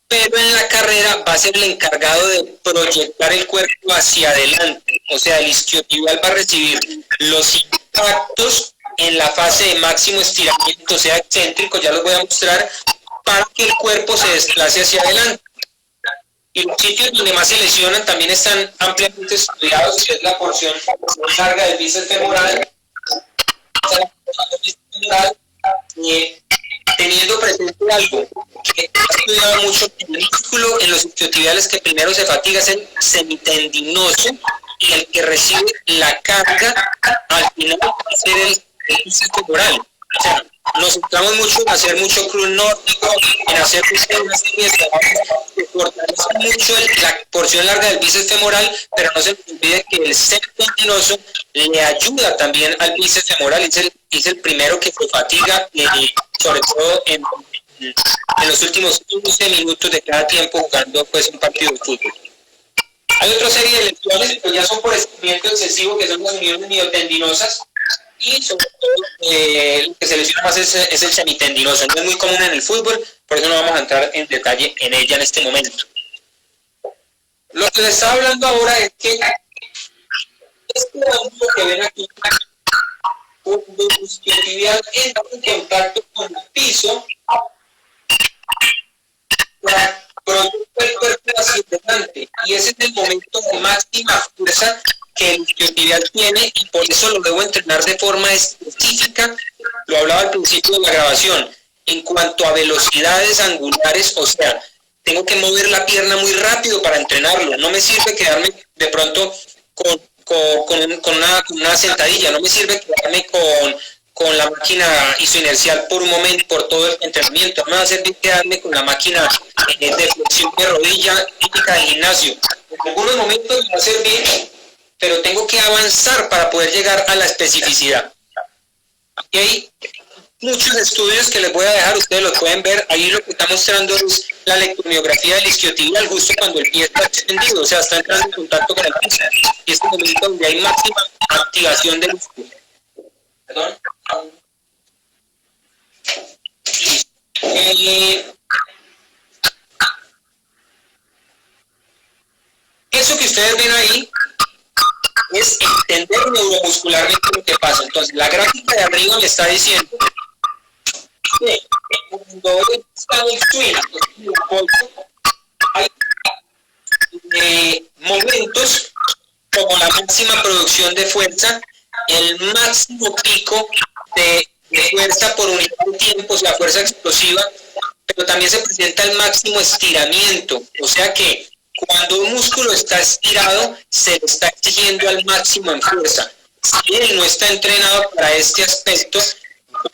pero en la carrera va a ser el encargado de proyectar el cuerpo hacia adelante. O sea, el isquiotibial va a recibir los impactos en la fase de máximo estiramiento, sea excéntrico, ya los voy a mostrar, para que el cuerpo se desplace hacia adelante. Y los sitios donde más se lesionan también están ampliamente estudiados, que es la porción larga del bíceps femoral, teniendo presente algo que he estudiado mucho, el músculo en los isquiotibiales que primero se fatiga es el semitendinoso, y el que recibe la carga al final va a ser el bíceps femoral. O sea, nos centramos mucho en hacer mucho cruz nórdico, en hacer una serie de trabajos que fortalecen mucho la porción larga del bíceps femoral, pero no se nos olvide que el semitendinoso le ayuda también al bíceps femoral, es el primero que se fatiga, sobre todo en los últimos 15 minutos de cada tiempo jugando pues un partido de fútbol. Hay otra serie de lesiones, pero ya son por estiramiento excesivo, que son las uniones miotendinosas, y sobre todo lo que se lesiona más es el semitendinoso. No es muy común en el fútbol, por eso no vamos a entrar en detalle en ella en este momento. Lo que les estaba hablando ahora es que este ángulo que ven aquí, cuando el isquiotibial entra en contacto con el piso, proyecta el cuerpo hacia adelante, y ese es el momento de máxima fuerza que el isquiotibial tiene, y por eso lo debo entrenar de forma específica. Lo hablaba al principio de la grabación, en cuanto a velocidades angulares, o sea, tengo que mover la pierna muy rápido para entrenarlo. No me sirve quedarme de pronto con una sentadilla, no me sirve quedarme con la máquina isoinercial por un momento, por todo el entrenamiento. No me va a servir quedarme con la máquina de flexión de rodilla típica del gimnasio. En algunos momentos me va a servir, pero tengo que avanzar para poder llegar a la especificidad. Y hay muchos estudios que les voy a dejar, ustedes los pueden ver. Ahí lo que está mostrando es la electromiografía del isquiotibial justo cuando el pie está extendido, o sea, está entrando en contacto con el piso. Y es el momento donde hay máxima activación del músculo. Perdón. Eso que ustedes ven ahí es entender neuromuscularmente lo que pasa. Entonces, la gráfica de arriba me está diciendo que cuando está en el swing, hay momentos como la máxima producción de fuerza, el máximo pico de fuerza por unidad de tiempo, o sea, fuerza explosiva, pero también se presenta el máximo estiramiento, o sea que cuando un músculo está estirado, se le está exigiendo al máximo en fuerza. Si él no está entrenado para este aspecto,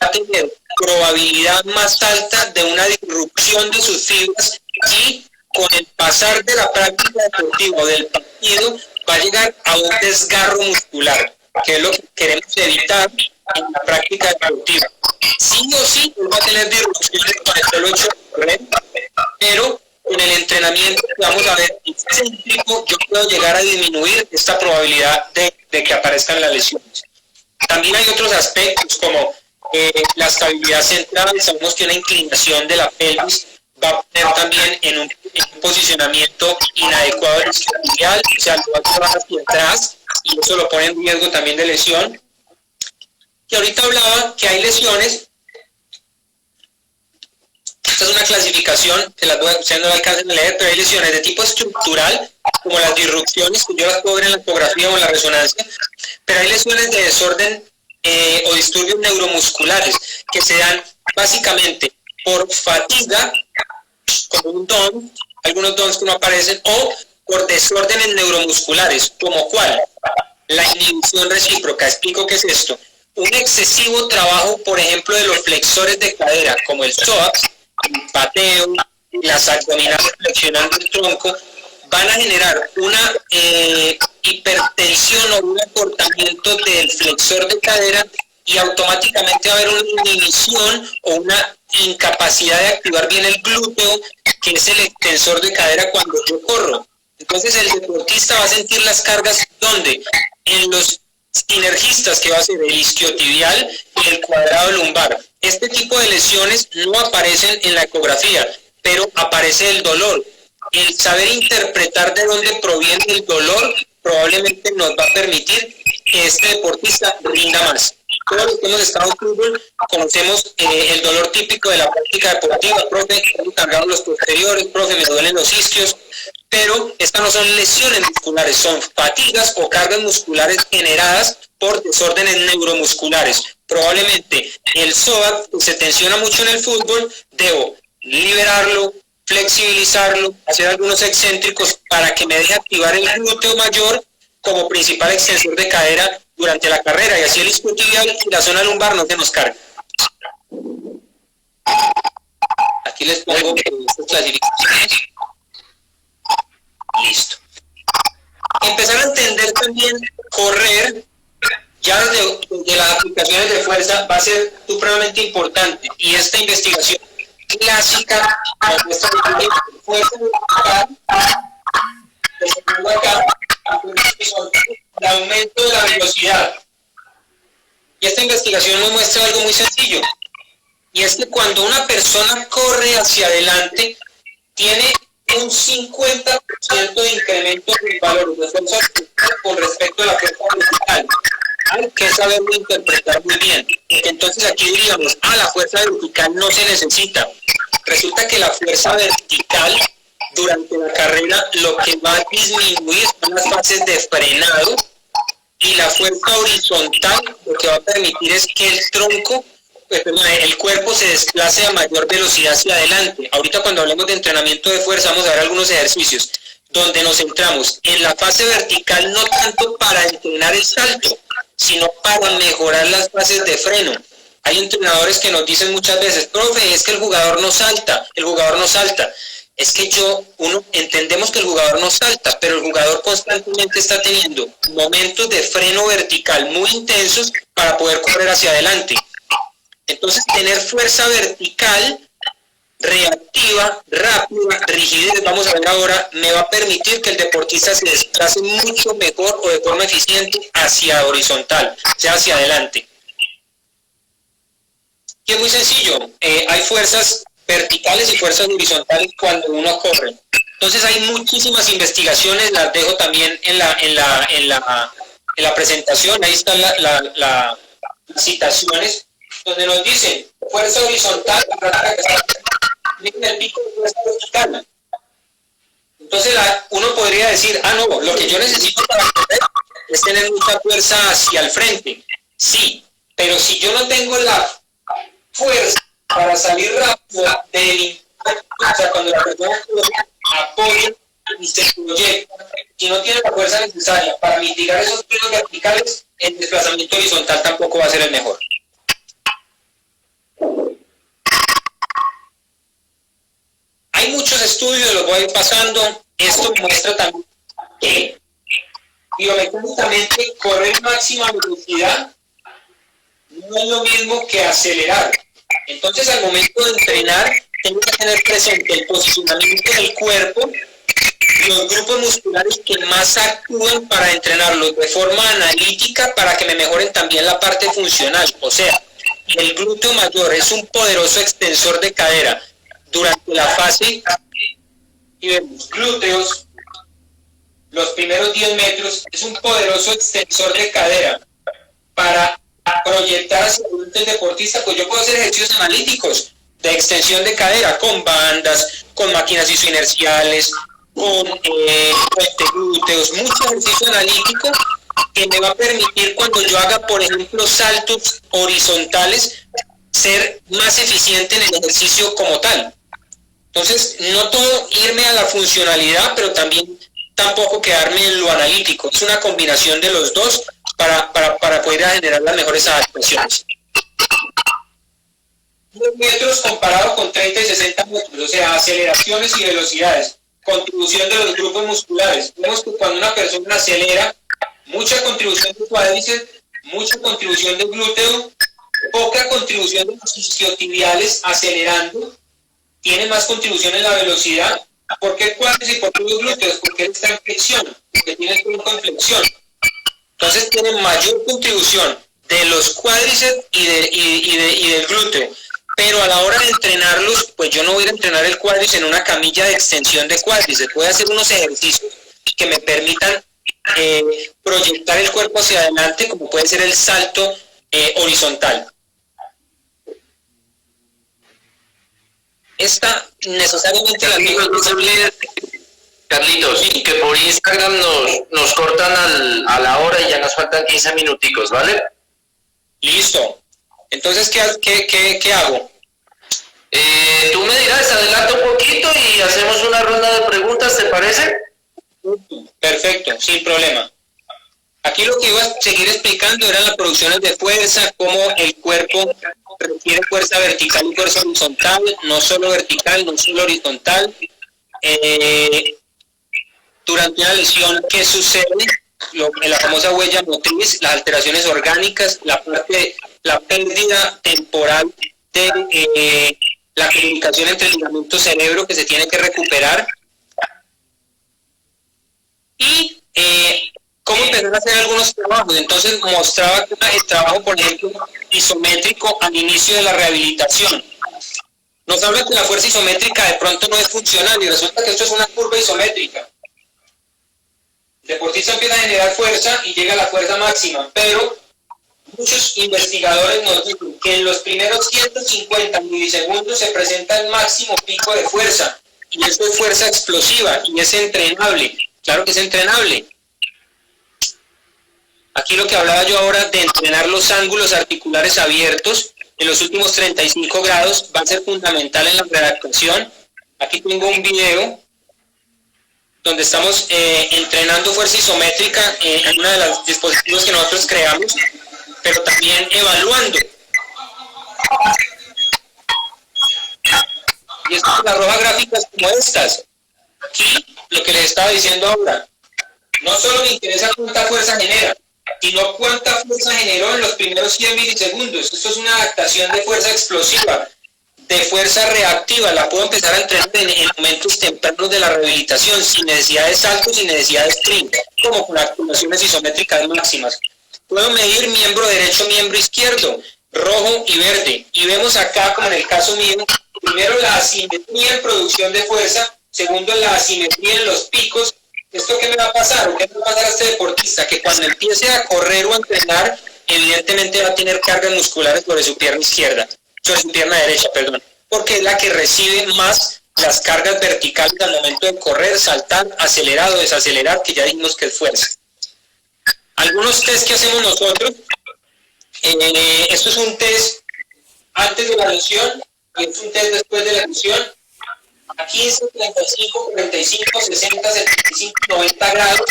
va a tener probabilidad más alta de una disrupción de sus fibras, y con el pasar de la práctica deportiva o del partido va a llegar a un desgarro muscular, que es lo que queremos evitar en la práctica deportiva. Sí o sí, él va a tener disrupciones con el solo hecho de correr, pero con el entrenamiento que vamos a ver excéntrico, yo puedo llegar a disminuir esta probabilidad de que aparezcan las lesiones. También hay otros aspectos como la estabilidad central. Sabemos que una inclinación de la pelvis va a poner también en un posicionamiento inadecuado del isquiotibial, o sea, lo va a llevar hacia atrás y eso lo pone en riesgo también de lesión. Y ahorita hablaba que hay lesiones. Esta es una clasificación, ustedes no la alcanzan a leer, pero hay lesiones de tipo estructural, como las disrupciones, que yo las puedo ver en la ecografía o en la resonancia, pero hay lesiones de desorden o disturbios neuromusculares que se dan básicamente por fatiga, como un DON, algunos DONs que no aparecen, o por desórdenes neuromusculares, como ¿cuál? La inhibición recíproca. Explico qué es esto. Un excesivo trabajo, por ejemplo, de los flexores de cadera, como el psoas, el pateo, las abdominales flexionando el tronco, van a generar una hipertensión o un acortamiento del flexor de cadera y automáticamente va a haber una inhibición o una incapacidad de activar bien el glúteo, que es el extensor de cadera cuando yo corro. Entonces el deportista va a sentir las cargas, ¿dónde? En los sinergistas, que va a ser el isquiotibial y el cuadrado lumbar. Este tipo de lesiones no aparecen en la ecografía, pero aparece el dolor. El saber interpretar de dónde proviene el dolor probablemente nos va a permitir que este deportista rinda más. Todos los que hemos estado en fútbol conocemos el dolor típico de la práctica deportiva. Profe, me cargaron los posteriores, profe, me duelen los isquios, pero estas no son lesiones musculares, son fatigas o cargas musculares generadas por desórdenes neuromusculares. Probablemente el psoas, que se tensiona mucho en el fútbol, debo liberarlo, flexibilizarlo, hacer algunos excéntricos para que me deje activar el glúteo mayor como principal extensor de cadera durante la carrera, y así el isquiotibial y la zona lumbar no se nos carga. Aquí les pongo estas clasificaciones. Listo. Empezar a entender también correr ya de las aplicaciones de fuerza va a ser supremamente importante, y esta investigación clásica muestra fuerza acá, el aumento de la velocidad. Y esta investigación nos muestra algo muy sencillo, y es que cuando una persona corre hacia adelante tiene un 50% de incremento en valor de fuerza con respecto a la fuerza vertical. Hay que saberlo interpretar muy bien, porque entonces aquí diríamos, la fuerza vertical no se necesita. Resulta que la fuerza vertical durante la carrera lo que va a disminuir son las fases de frenado, y la fuerza horizontal lo que va a permitir es que el tronco, el cuerpo se desplace a mayor velocidad hacia adelante. Ahorita cuando hablemos de entrenamiento de fuerza vamos a ver algunos ejercicios donde nos centramos en la fase vertical, no tanto para entrenar el salto, sino para mejorar las fases de freno. Hay entrenadores que nos dicen muchas veces, profe, es que el jugador no salta. Es que entendemos que el jugador no salta, pero el jugador constantemente está teniendo momentos de freno vertical muy intensos para poder correr hacia adelante. Entonces, tener fuerza vertical, reactiva, rápida, rigidez, vamos a ver ahora, me va a permitir que el deportista se desplace mucho mejor o de forma eficiente hacia horizontal, o sea, hacia adelante. Y es muy sencillo, hay fuerzas verticales y fuerzas horizontales cuando uno corre. Entonces hay muchísimas investigaciones, las dejo también en la presentación, ahí están las citaciones, donde nos dicen fuerza horizontal, el pico de fuerza vertical. Entonces uno podría decir, no, lo que yo necesito para correr es tener mucha fuerza hacia el frente. Sí, pero si yo no tengo la fuerza para salir rápido del impacto, o sea, cuando la persona apoya y se proyecta, si no tiene la fuerza necesaria para mitigar esos frenos verticales, el desplazamiento horizontal tampoco va a ser el mejor. Hay muchos estudios, los voy a ir pasando. Esto muestra también que biomecánicamente correr máxima velocidad no es lo mismo que acelerar. Entonces, al momento de entrenar, tengo que tener presente el posicionamiento del cuerpo, los grupos musculares que más actúan para entrenarlos de forma analítica para que me mejoren también la parte funcional. O sea, el glúteo mayor es un poderoso extensor de cadera durante la fase y vemos glúteos, los primeros 10 metros, es un poderoso extensor de cadera para proyectar hacia el deportista. Pues yo puedo hacer ejercicios analíticos de extensión de cadera con bandas, con máquinas isoinerciales, con glúteos, mucho ejercicio analítico que me va a permitir, cuando yo haga, por ejemplo, saltos horizontales, ser más eficiente en el ejercicio como tal. Entonces, no todo irme a la funcionalidad, pero tampoco quedarme en lo analítico. Es una combinación de los dos para poder generar las mejores adaptaciones. 10 metros comparado con 30 y 60 metros, o sea, aceleraciones y velocidades. Contribución de los grupos musculares. Vemos que cuando una persona acelera, mucha contribución de cuádriceps, mucha contribución de glúteo, poca contribución de los isquiotibiales acelerando, tiene más contribución en la velocidad. ¿Por qué cuádriceps y por qué los glúteos? Porque él está en flexión, porque tiene el tronco en flexión. Entonces tiene mayor contribución de los cuádriceps y del glúteo. Pero a la hora de entrenarlos, pues yo no voy a entrenar el cuádriceps en una camilla de extensión de cuádriceps. Voy a hacer unos ejercicios que me permitan proyectar el cuerpo hacia adelante, como puede ser el salto horizontal. Esta necesariamente la misma. Carlitos, que por Instagram nos cortan a la hora y ya nos faltan 15 minuticos, ¿vale? Listo. Entonces, ¿qué hago? Tú me dirás, adelanta un poquito y hacemos una ronda de preguntas, ¿te parece? Perfecto, sin problema. Aquí lo que iba a seguir explicando eran las producciones de fuerza, cómo el cuerpo requiere fuerza vertical y fuerza horizontal, no solo vertical, no solo horizontal. Durante una lesión, ¿qué sucede? La famosa huella motriz, las alteraciones orgánicas, la pérdida temporal de la comunicación entre el ligamento cerebro que se tiene que recuperar, y cómo empezar a hacer algunos trabajos. Entonces mostraba el trabajo, por ejemplo, isométrico al inicio de la rehabilitación. Nos habla que la fuerza isométrica de pronto no es funcional y resulta que esto es una curva isométrica. El deportista empieza a generar fuerza y llega a la fuerza máxima, pero muchos investigadores nos dicen que en los primeros 150 milisegundos se presenta el máximo pico de fuerza, y esto es fuerza explosiva y es entrenable. Claro que es entrenable. Aquí lo que hablaba yo ahora de entrenar los ángulos articulares abiertos en los últimos 35 grados va a ser fundamental en la readaptación. Aquí tengo un video donde estamos entrenando fuerza isométrica en uno de los dispositivos que nosotros creamos, pero también evaluando. Y esto arroja gráficas como estas. Aquí, lo que les estaba diciendo ahora, no solo me interesa cuánta fuerza genera, sino cuánta fuerza generó en los primeros 100 milisegundos. Esto es una adaptación de fuerza explosiva, de fuerza reactiva. La puedo empezar a entrenar en momentos tempranos de la rehabilitación, sin necesidad de saltos, sin necesidad de sprint, como con activaciones isométricas máximas. Puedo medir miembro derecho, miembro izquierdo, rojo y verde. Y vemos acá, como en el caso mío, primero la asimetría en producción de fuerza, segundo la asimetría en los picos. ¿Esto qué me va a pasar? ¿O qué me va a pasar a este deportista? Que cuando empiece a correr o a entrenar, evidentemente va a tener cargas musculares sobre su pierna izquierda, sobre su pierna derecha, perdón, porque es la que recibe más las cargas verticales al momento de correr, saltar, acelerar o desacelerar, que ya dijimos que es fuerza. Algunos test que hacemos nosotros, esto es un test antes de la lesión y es un test después de la lesión. A 15, 35, 45, 60, 75, 90 grados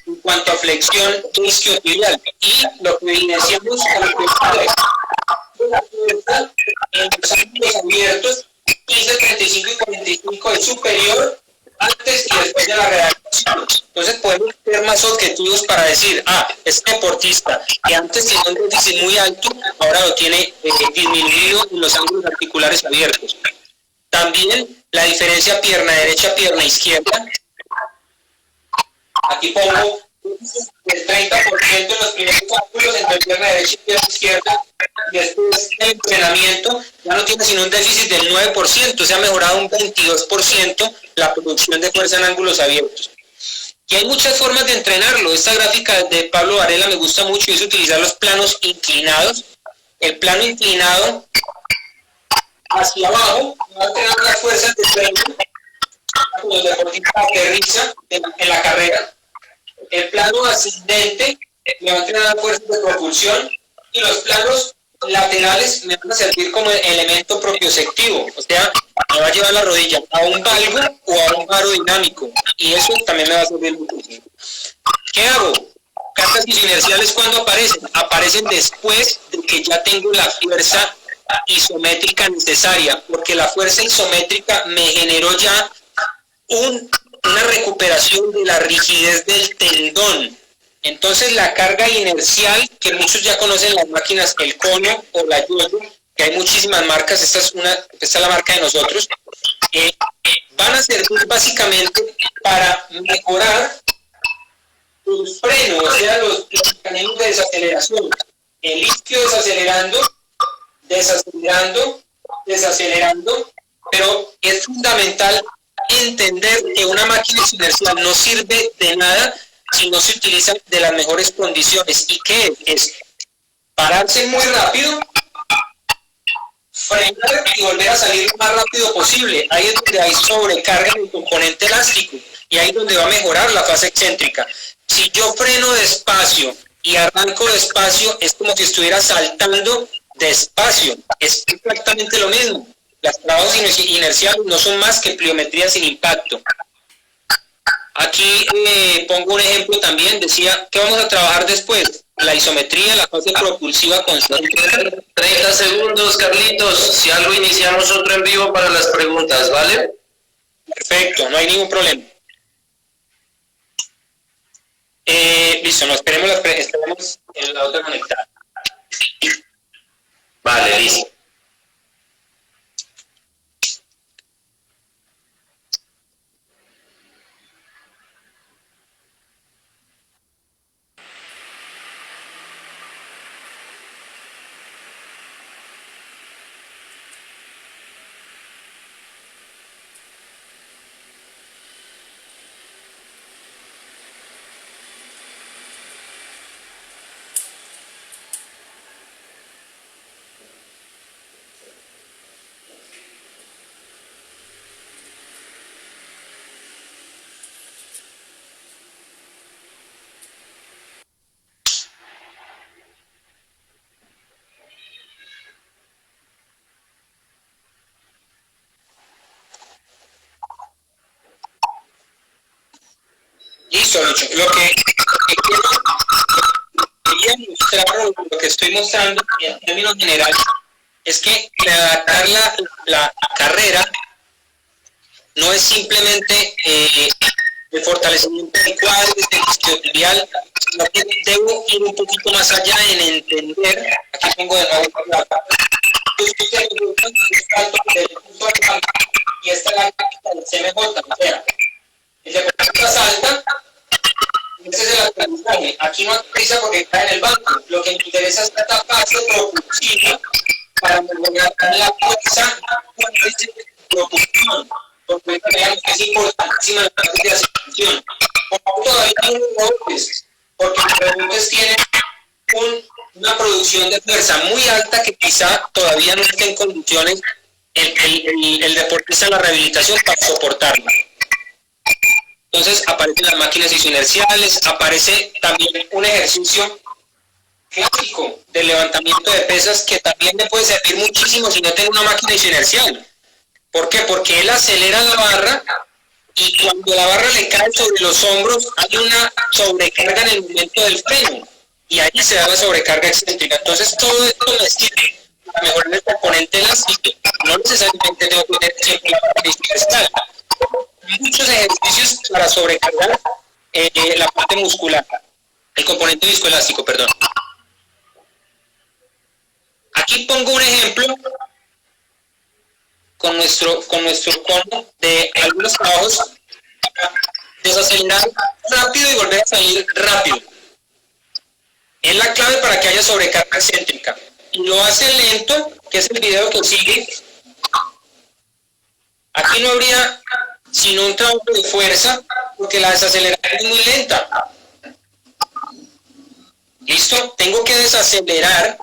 en cuanto a flexión isquiotibial. Y lo que evidenciamos con la fuerza en los ángulos abiertos, 15, 35 y 45 es superior antes y después de la readaptación. Entonces podemos ser más objetivos para decir, este deportista que antes tenía un déficit muy alto, ahora lo tiene disminuido en los ángulos articulares abiertos. También la diferencia pierna derecha, pierna izquierda. Aquí pongo el 30% en los primeros cálculos entre pierna derecha y pierna izquierda. Y después del entrenamiento ya no tiene sino un déficit del 9%, se ha mejorado un 22% la producción de fuerza en ángulos abiertos. Y hay muchas formas de entrenarlo. Esta gráfica de Pablo Varela me gusta mucho y es utilizar los planos inclinados. El plano inclinado hacia abajo va a entrenar las fuerzas de freno cuando el deportista aterriza en la carrera. El plano ascendente me va a entrenar las fuerzas de propulsión y los planos laterales me van a servir como elemento propioceptivo, o sea, me va a llevar la rodilla a un valgo o a un aro dinámico y eso también me va a servir mucho. ¿Qué hago? Cargas inerciales, ¿cuándo aparecen? Aparecen después de que ya tengo la fuerza isométrica necesaria, porque la fuerza isométrica me generó ya una recuperación de la rigidez del tendón. Entonces la carga inercial, que muchos ya conocen las máquinas, el cono o la yoyo, que hay muchísimas marcas, esta es la marca de nosotros, van a servir básicamente para mejorar los frenos, o sea, los mecanismos de desaceleración. El isquio desacelerando, pero es fundamental entender que una máquina inercial no sirve de nada si no se utiliza de las mejores condiciones. ¿Y qué es? Pararse muy rápido, frenar y volver a salir lo más rápido posible. Ahí es donde hay sobrecarga en el componente elástico y ahí es donde va a mejorar la fase excéntrica. Si yo freno despacio y arranco despacio, es como si estuviera saltando despacio. Es exactamente lo mismo. Las trabajos inerciales no son más que pliometría sin impacto. Aquí pongo un ejemplo también, decía, ¿qué vamos a trabajar después? La isometría, la fase propulsiva constante. 30 segundos, Carlitos. Si algo, iniciamos otro en vivo para las preguntas, ¿vale? Perfecto, no hay ningún problema. Listo, no esperemos en la otra conectada. Vale, listo. Listo, Lucho. Lo que quería mostrar, lo que estoy mostrando en términos generales, es que adaptar la carrera no es simplemente el fortalecimiento de cuádriceps, del isquiotibial, sino que debo ir un poquito más allá en entender, aquí pongo de nuevo la y esta es la gráfica del CMJ, o sea, el deportista salta, ese es el aterrizaje. Aquí no aterriza porque cae en el banco. Lo que me interesa es esta fase propulsiva para mejorar la fuerza de propulsión. Porque veamos que es importantísima la fase de aceleración. Como todavía hay unos rebotes, porque los rebotes tienen una producción de fuerza muy alta que quizá todavía no esté en condiciones el deportista en la rehabilitación para soportarla. Entonces aparecen las máquinas isoinerciales, aparece también un ejercicio clásico de levantamiento de pesas que también me puede servir muchísimo si no tengo una máquina isoinercial. ¿Por qué? Porque él acelera la barra y cuando la barra le cae sobre los hombros hay una sobrecarga en el momento del freno y ahí se da la sobrecarga excéntrica. Entonces todo esto me sirve para mejorar el componente elástico. No necesariamente tengo que tener siempre la máquina isoinercial. Muchos ejercicios para sobrecargar la parte muscular, el componente viscoelástico, perdón. Aquí pongo un ejemplo con nuestro cono de algunos trabajos, desacelerar rápido y volver a salir rápido. Es la clave para que haya sobrecarga excéntrica. Y lo hace lento, que es el video que sigue. Aquí no habría sino un trabajo de fuerza, porque la desaceleración es muy lenta. ¿Listo? Tengo que desacelerar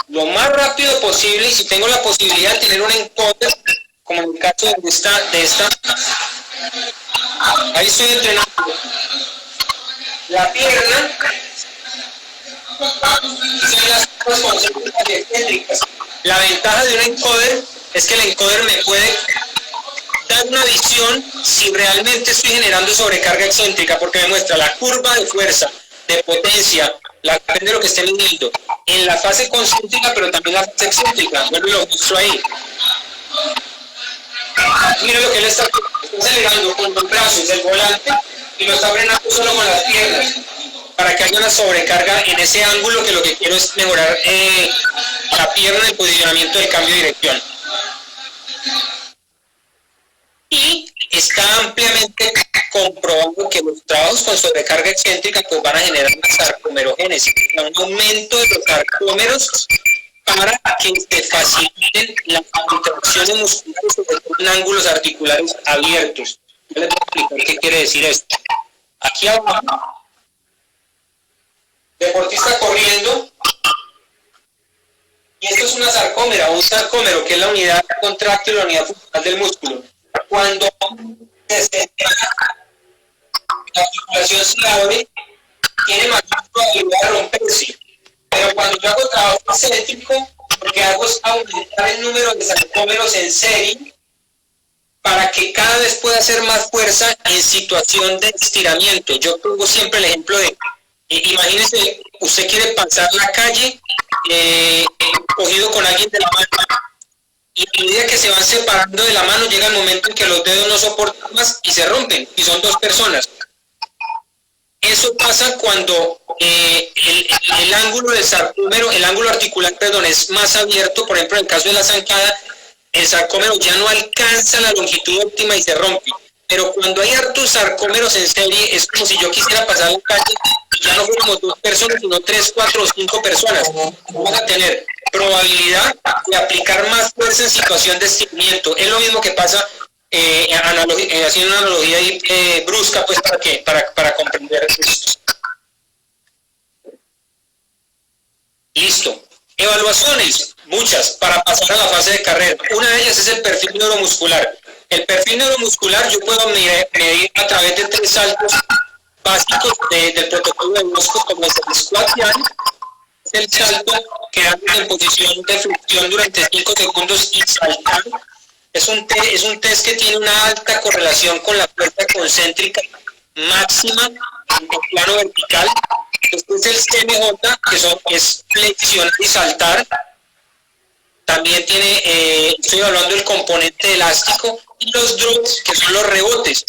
lo más rápido posible, y si tengo la posibilidad de tener un encoder, como en el caso de esta, ahí estoy entrenando la pierna, son las cosas concéntricas y excéntricas. La ventaja de un encoder es que el encoder me puede dar una visión si realmente estoy generando sobrecarga excéntrica, porque me muestra la curva de fuerza, de potencia, depende de lo que esté midiendo, en la fase concéntrica, pero también la fase excéntrica. Vuelvo y lo muestro ahí. Mira lo que él está acelerando con los brazos del volante y lo está frenando solo con las piernas, para que haya una sobrecarga en ese ángulo, que lo que quiero es mejorar la pierna, el posicionamiento del cambio de dirección. Y está ampliamente comprobado que los trabajos con sobrecarga excéntrica pues van a generar una sarcomerogénesis, un aumento de los sarcómeros, para que se faciliten las contracciones musculares, sobre todo en ángulos articulares abiertos. Yo les voy a explicar qué quiere decir esto. Aquí abajo, deportista corriendo, y esto es una sarcómera, un sarcómero, que es la unidad contráctil, la unidad funcional del músculo. Cuando la articulación se abre, tiene mayor probabilidad de romperse. Pero cuando yo hago trabajo excéntrico, lo que hago es aumentar el número de sarcómeros en serie, para que cada vez pueda hacer más fuerza en situación de estiramiento. Yo pongo siempre el ejemplo de, imagínese, usted quiere pasar la calle cogido con alguien de la mano, y a medida que se van separando de la mano, llega el momento en que los dedos no soportan más y se rompen, y son dos personas. Eso pasa cuando el ángulo del sarcómero, el ángulo articular, perdón, es más abierto. Por ejemplo, en el caso de la zancada, el sarcómero ya no alcanza la longitud óptima y se rompe. Pero cuando hay hartos sarcómeros en serie, es como si yo quisiera pasar la calle y ya no fuéramos dos personas, sino 3, 4 o 5 personas. Vamos a tener probabilidad de aplicar más fuerza en situación de estiramiento. Es lo mismo que pasa, haciendo una analogía ahí, brusca, pues, para comprender esto. Listo. Evaluaciones, muchas, para pasar a la fase de carrera. Una de ellas es el perfil neuromuscular. El perfil neuromuscular yo puedo medir a través de 3 saltos básicos del protocolo de Bosco, como es el squat diario. Es el salto que haces en posición de flexión durante 5 segundos y saltar. Es un test que tiene una alta correlación con la fuerza concéntrica máxima en el plano vertical. Después el CMJ, que es flexionar y saltar. También estoy hablando del componente elástico, y los drops, que son los rebotes.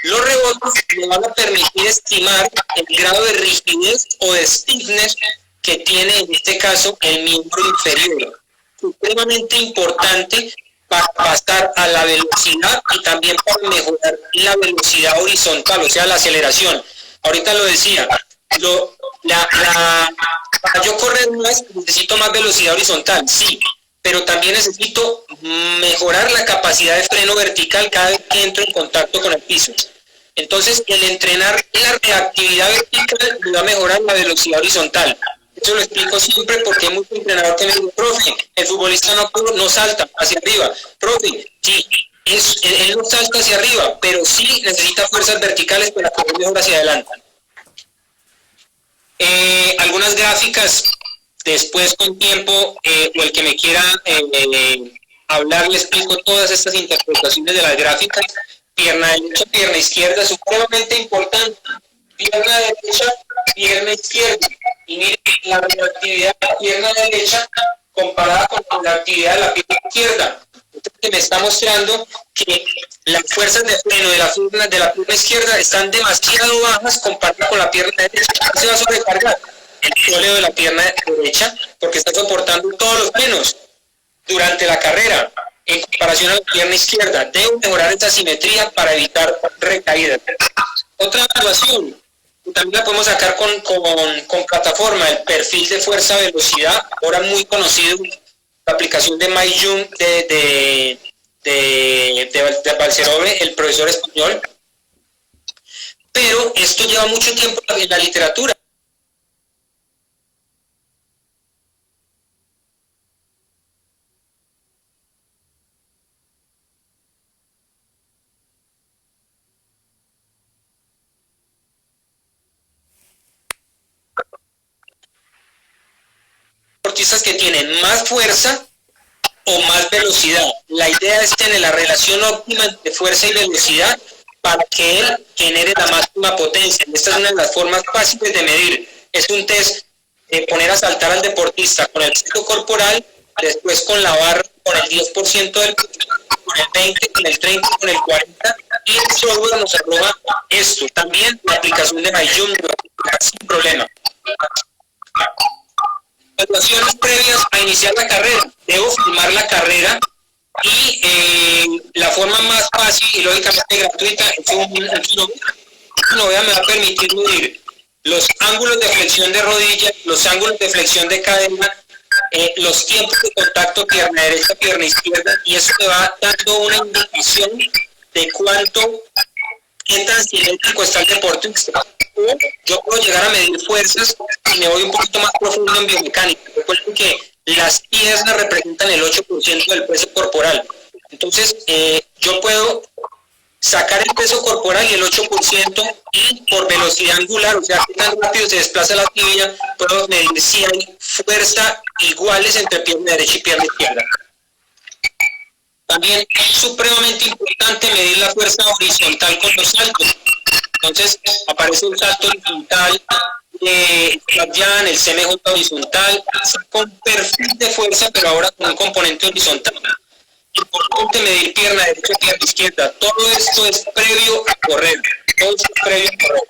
Los rebotes me van a permitir estimar el grado de rigidez o de stiffness que tiene en este caso el miembro inferior. Supremamente importante para pasar a la velocidad y también para mejorar la velocidad horizontal, o sea, la aceleración. Ahorita lo decía, para yo correr más necesito más velocidad horizontal, sí, pero también necesito mejorar la capacidad de freno vertical cada vez que entro en contacto con el piso. Entonces, el entrenar la reactividad vertical me va a mejorar la velocidad horizontal. Eso lo explico siempre, porque hay muchos entrenadores que me dicen: profe, el futbolista no salta hacia arriba. Profe, sí, él no salta hacia arriba, pero sí necesita fuerzas verticales para correr mejor hacia adelante. Algunas gráficas, después con tiempo, o el que me quiera hablar, le explico todas estas interpretaciones de las gráficas. Pierna derecha, pierna izquierda, supremamente importante. Pierna derecha, pierna izquierda. Y miren la reactividad de la pierna derecha comparada con la actividad de la pierna izquierda. Entonces me está mostrando que las fuerzas de freno de la pierna izquierda están demasiado bajas comparadas con la pierna derecha. Se va a sobrecargar el sóleo de la pierna derecha, porque está soportando todos los frenos durante la carrera. en comparación a la pierna izquierda. Debo mejorar esta simetría para evitar recaídas. Otra evaluación, también la podemos sacar con plataforma, el perfil de fuerza-velocidad, ahora muy conocido, la aplicación de MyJum de Balcerove, el profesor español. Pero esto lleva mucho tiempo en la literatura. Deportistas que tienen más fuerza o más velocidad. La idea es tener la relación óptima entre fuerza y velocidad para que él genere la máxima potencia. Esta es una de las formas fáciles de medir. Es un test de poner a saltar al deportista con el peso corporal, después con la barra, con el 10% del peso, con el 20, con el 30, con el 40, y el software nos arroja esto. También la aplicación de MyJum sin problema. Evaluaciones previas a iniciar la carrera. Debo filmar la carrera y la forma más fácil y lógicamente gratuita es un kilómetro. Me va a permitir medir los ángulos de flexión de rodilla, los ángulos de flexión de cadera, los tiempos de contacto pierna derecha, pierna izquierda, y eso me va dando una indicación de qué tan cinético está el deportista. Yo puedo llegar a medir fuerzas y me voy un poquito más profundo en biomecánica. Recuerden que las piernas representan el 8% del peso corporal. Entonces, yo puedo sacar el peso corporal y el 8%, y por velocidad angular, o sea, qué tan rápido se desplaza la tibia, puedo medir si hay fuerza iguales entre pierna derecha y pierna izquierda. También es supremamente importante medir la fuerza horizontal con los saltos. Entonces aparece un salto horizontal, el CMJ horizontal, con perfil de fuerza, pero ahora con un componente horizontal. Importante medir pierna derecha, pierna izquierda. Todo esto es previo a correr. Todo esto es previo a correr.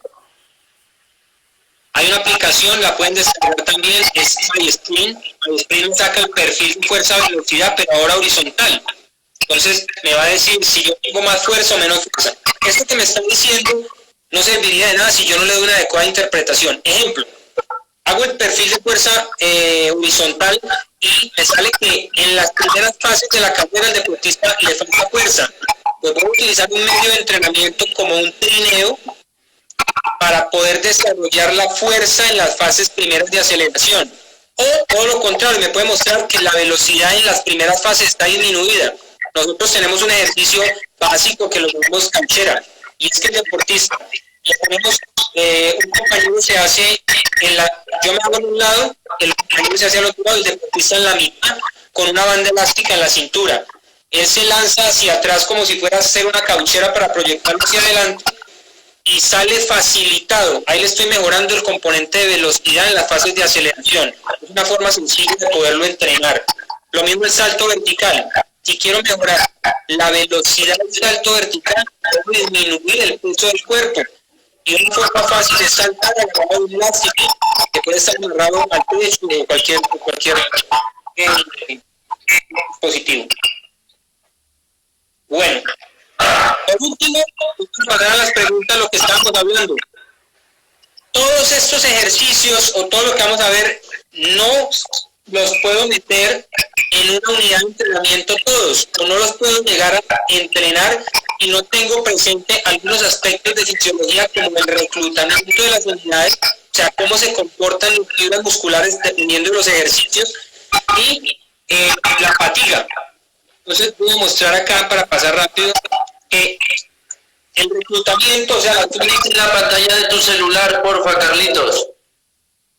Hay una aplicación, la pueden descargar también, es MySprint. MySprint saca el perfil de fuerza-velocidad, pero ahora horizontal. Entonces me va a decir si yo tengo más fuerza o menos fuerza. Esto que me están diciendo no serviría de nada si yo no le doy una adecuada interpretación. Ejemplo, hago el perfil de fuerza horizontal y me sale que en las primeras fases de la carrera al deportista le falta fuerza. Pues voy a utilizar un medio de entrenamiento como un trineo para poder desarrollar la fuerza en las fases primeras de aceleración. O todo lo contrario, me puede mostrar que la velocidad en las primeras fases está disminuida. Nosotros tenemos un ejercicio básico que lo llamamos canchera, y es que el deportista, le ponemos, un compañero se hace yo me hago en un lado, el compañero se hace al otro lado, el deportista en la mitad, con una banda elástica en la cintura. Él se lanza hacia atrás como si fuera a hacer una cauchera para proyectarlo hacia adelante, y sale facilitado. Ahí le estoy mejorando el componente de velocidad en las fases de aceleración. Es una forma sencilla de poderlo entrenar. Lo mismo el salto vertical. Si quiero mejorar la velocidad del salto vertical, debo disminuir el peso del cuerpo. Y una forma fácil es saltar agarrado de un elástico, que puede estar agarrado al pecho de cualquier dispositivo. Bueno, por último, vamos a las preguntas lo que estamos hablando. Todos estos ejercicios o todo lo que vamos a ver no los puedo meter en una unidad de entrenamiento todos, o no los puedo llegar a entrenar y no tengo presente algunos aspectos de fisiología como el reclutamiento de las unidades, o sea, cómo se comportan las fibras musculares dependiendo de los ejercicios, y la fatiga. Entonces voy a mostrar acá para pasar rápido que el reclutamiento, o sea, la clic en la pantalla de tu celular, porfa, Carlitos.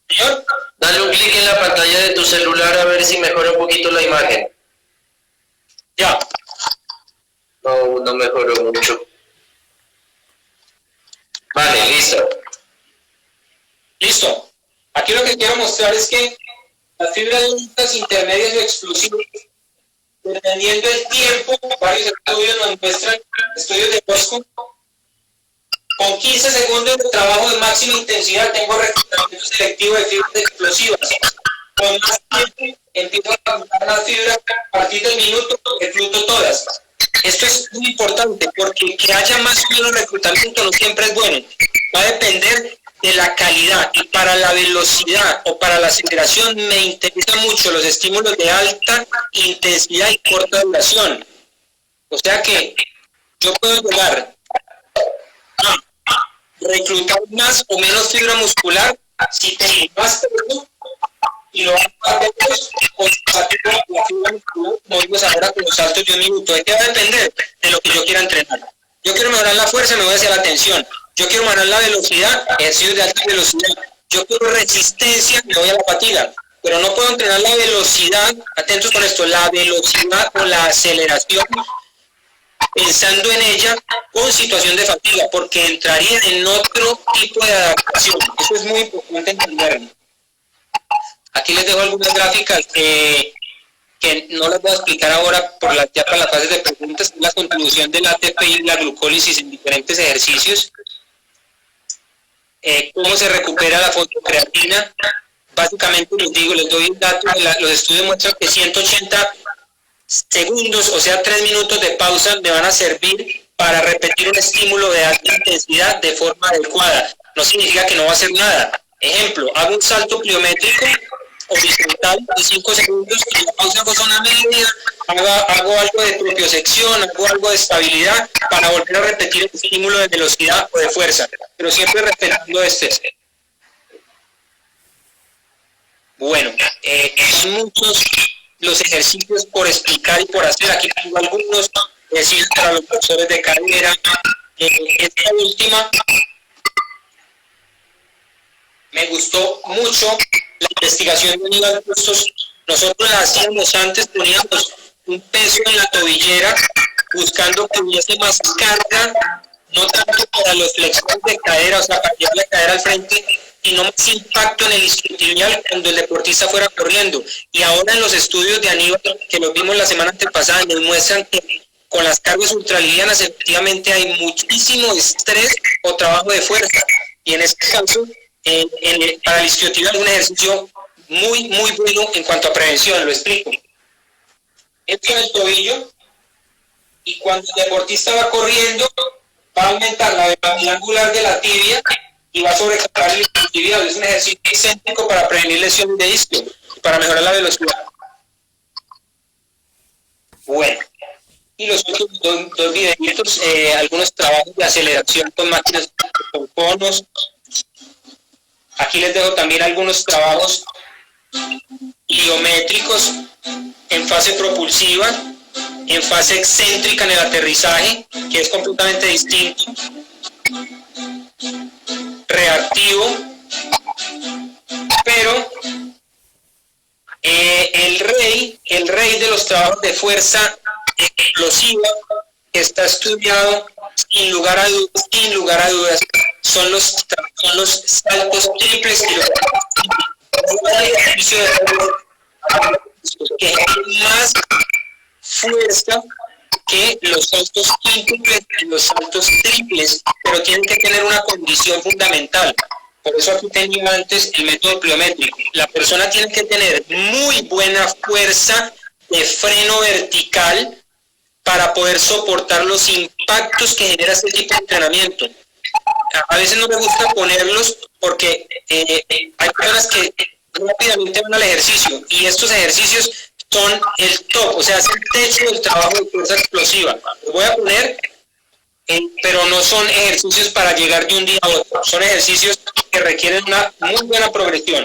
¿Señor? Dale un clic en la pantalla de tu celular a ver si mejora un poquito la imagen. Ya. No mejoró mucho. Vale, listo. Listo. Aquí lo que quiero mostrar es que las fibras lentas, intermedias y explosivas, dependiendo del tiempo, varios estudios nos muestran, estudios de Bosco, con 15 segundos de trabajo de máxima intensidad tengo reclutamiento selectivo de fibras explosivas. con más tiempo empiezo a juntar las fibras a partir del minuto recluto todas. Esto es muy importante porque que haya más o menos reclutamiento no siempre es bueno. Va a depender de la calidad, y para la velocidad o para la aceleración me interesan mucho los estímulos de alta intensidad y corta duración. O sea que yo puedo llegar a reclutar más o menos fibra muscular si tengo más peso y lo hago a veces con la fibra muscular, como vimos ahora con los saltos de un minuto. ¿De qué va a depender? De lo que yo quiera entrenar. Yo quiero mejorar la fuerza, me voy hacia la tensión. Yo quiero mejorar la velocidad, ejercicios de alta velocidad. Yo quiero resistencia, me voy a la fatiga. Pero no puedo entrenar la velocidad, atentos con esto, la velocidad o la aceleración, pensando en ella con situación de fatiga, porque entraría en otro tipo de adaptación. Eso es muy importante entenderlo. Aquí les dejo algunas gráficas que no las voy a explicar ahora ya para las fases de preguntas, la contribución del ATP y la glucólisis en diferentes ejercicios, cómo se recupera la fosfocreatina. Básicamente les doy un dato, los estudios muestran que 180 segundos, o sea 3 minutos de pausa, me van a servir para repetir un estímulo de alta intensidad de forma adecuada. No significa que no va a hacer nada. Ejemplo, hago un salto pliométrico horizontal de 5 segundos y la pausa hago zona media, hago algo de propiosección, hago algo de estabilidad para volver a repetir el estímulo de velocidad o de fuerza, pero siempre respetando este. Bueno, son muchos los ejercicios por explicar y por hacer. Aquí tengo algunos, decir para los profesores de carrera. Esta última me gustó mucho, la investigación de Aníbal Bustos. Nosotros la hacíamos antes, poníamos un peso en la tobillera buscando que hubiese más carga, no tanto para los flexores de cadera, o sea, para llevar la cadera al frente, sino más impacto en el isquiotibial cuando el deportista fuera corriendo. Y ahora en los estudios de Aníbal, que los vimos la semana antepasada, nos muestran que con las cargas ultralivianas efectivamente hay muchísimo estrés o trabajo de fuerza. Y en este caso, para el isquiotibial es un ejercicio muy, muy bueno en cuanto a prevención, lo explico. Esto es el tobillo, y cuando el deportista va corriendo, va a aumentar la velocidad angular de la tibia y va a sobrecargar el isquiotibial. Es un ejercicio excéntrico para prevenir lesiones de isquio, para mejorar la velocidad. Bueno, y los últimos dos videitos, algunos trabajos de aceleración con máquinas con conos. Aquí les dejo también algunos trabajos pliométricos en fase propulsiva, en fase excéntrica en el aterrizaje, que es completamente distinto, reactivo, pero el rey de los trabajos de fuerza explosiva que está estudiado sin lugar a dudas son los saltos triples y los que hay más fuerza que los saltos quíntuples y los saltos triples, pero tienen que tener una condición fundamental. Por eso aquí tenía antes el método pliométrico. La persona tiene que tener muy buena fuerza de freno vertical para poder soportar los impactos que genera este tipo de entrenamiento. A veces no me gusta ponerlos porque hay personas que rápidamente van al ejercicio, y estos ejercicios son el top, o sea, es el techo del trabajo de fuerza explosiva. Los voy a poner, pero no son ejercicios para llegar de un día a otro, son ejercicios que requieren una muy buena progresión.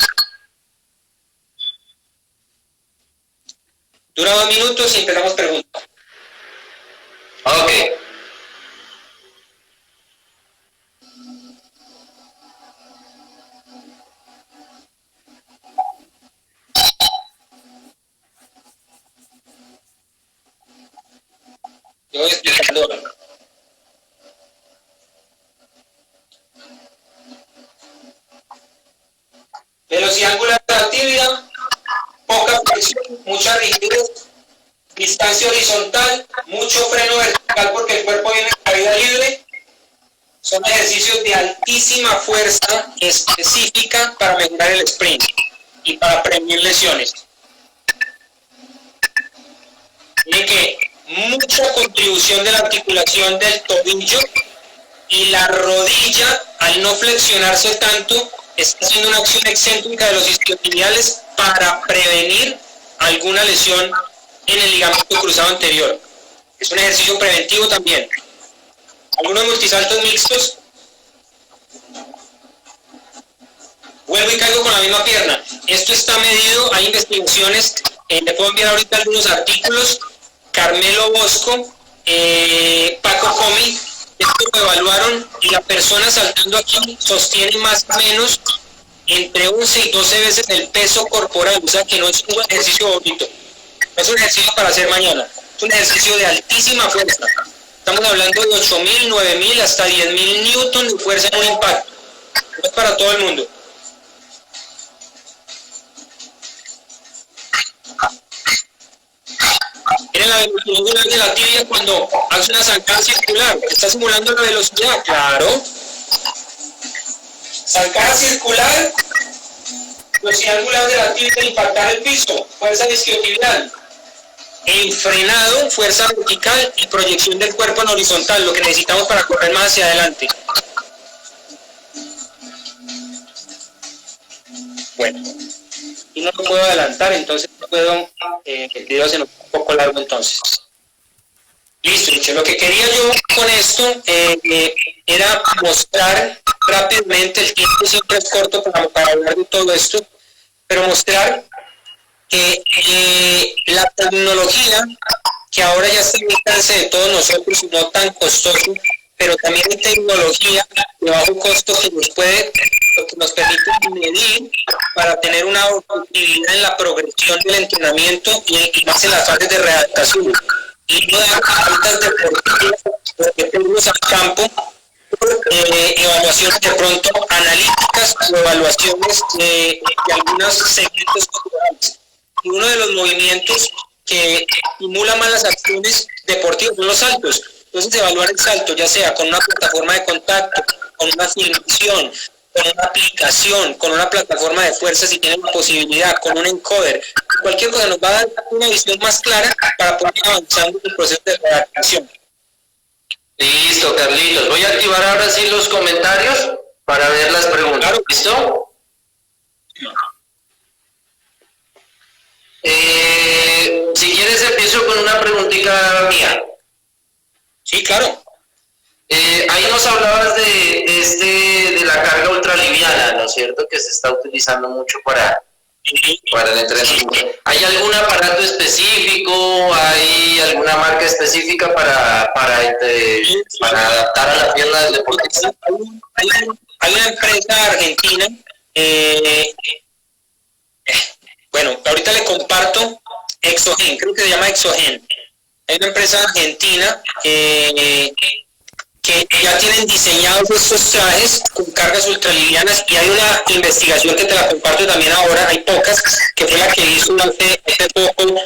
Dura 2 minutos y empezamos preguntas. Ok. Yo voy explicando. Velocidad angular de la tibia, poca presión, mucha rigidez, distancia horizontal, mucho freno vertical porque el cuerpo viene en caída libre. Son ejercicios de altísima fuerza específica para mejorar el sprint. y para prevenir lesiones. Tiene que mucha contribución de la articulación del tobillo y la rodilla, al no flexionarse tanto, está haciendo una acción excéntrica de los isquiotibiales para prevenir alguna lesión en el ligamento cruzado anterior. Es un ejercicio preventivo también. Algunos multisaltos mixtos. Vuelvo y caigo con la misma pierna. Esto está medido, hay investigaciones, le puedo enviar ahorita algunos artículos. Carmelo Bosco, Paco Comi, esto lo evaluaron y la persona saltando aquí sostiene más o menos entre 11 y 12 veces el peso corporal, o sea que no es un ejercicio bonito, no es un ejercicio para hacer mañana, es un ejercicio de altísima fuerza. Estamos hablando de 8.000, 9.000 hasta 10.000 newton de fuerza en un impacto, no es para todo el mundo. Miren la velocidad de la tibia cuando hace una zancada circular, está simulando la velocidad, claro. Zancada circular, velocidad angular de la tibia al impactar el piso, fuerza isquiotibial. Enfrenado, fuerza vertical y proyección del cuerpo en horizontal, lo que necesitamos para correr más hacia adelante. Bueno, y no lo puedo adelantar, entonces no puedo, el video se nos un poco largo entonces. Listo, lo que quería yo con esto era mostrar rápidamente, el tiempo siempre es corto para hablar de todo esto, pero mostrar que la tecnología, que ahora ya está al alcance de todos nosotros y no tan costoso, pero también hay tecnología de bajo costo que nos permite medir para tener una objetividad en la progresión del entrenamiento y más en las fases de readaptación. Y no dar faltas deportivas porque tenemos al campo evaluaciones de pronto analíticas o evaluaciones de algunos segmentos corporales. Y uno de los movimientos que estimula más las acciones deportivas son los saltos. Entonces, evaluar el salto, ya sea con una plataforma de contacto, con una filmación, con una aplicación, con una plataforma de fuerza, si tienen la posibilidad, con un encoder, cualquier cosa nos va a dar una visión más clara para poder ir avanzando en el proceso de adaptación. Listo, Carlitos. Voy a activar ahora sí los comentarios para ver las preguntas. Claro. ¿Listo? Si quieres empiezo con una preguntita mía. Sí, claro. Ahí nos hablabas de la carga ultraliviana, ¿no es cierto? Que se está utilizando mucho para el entrenamiento. ¿Hay algún aparato específico? ¿Hay alguna marca específica para adaptar a la pierna del deportista? Hay una empresa argentina, bueno, ahorita le comparto Exogen, creo que se llama Exogen. Hay una empresa argentina que ya tienen diseñados estos trajes con cargas ultralivianas y hay una investigación que te la comparto también ahora, hay pocas, que fue la que hizo hace poco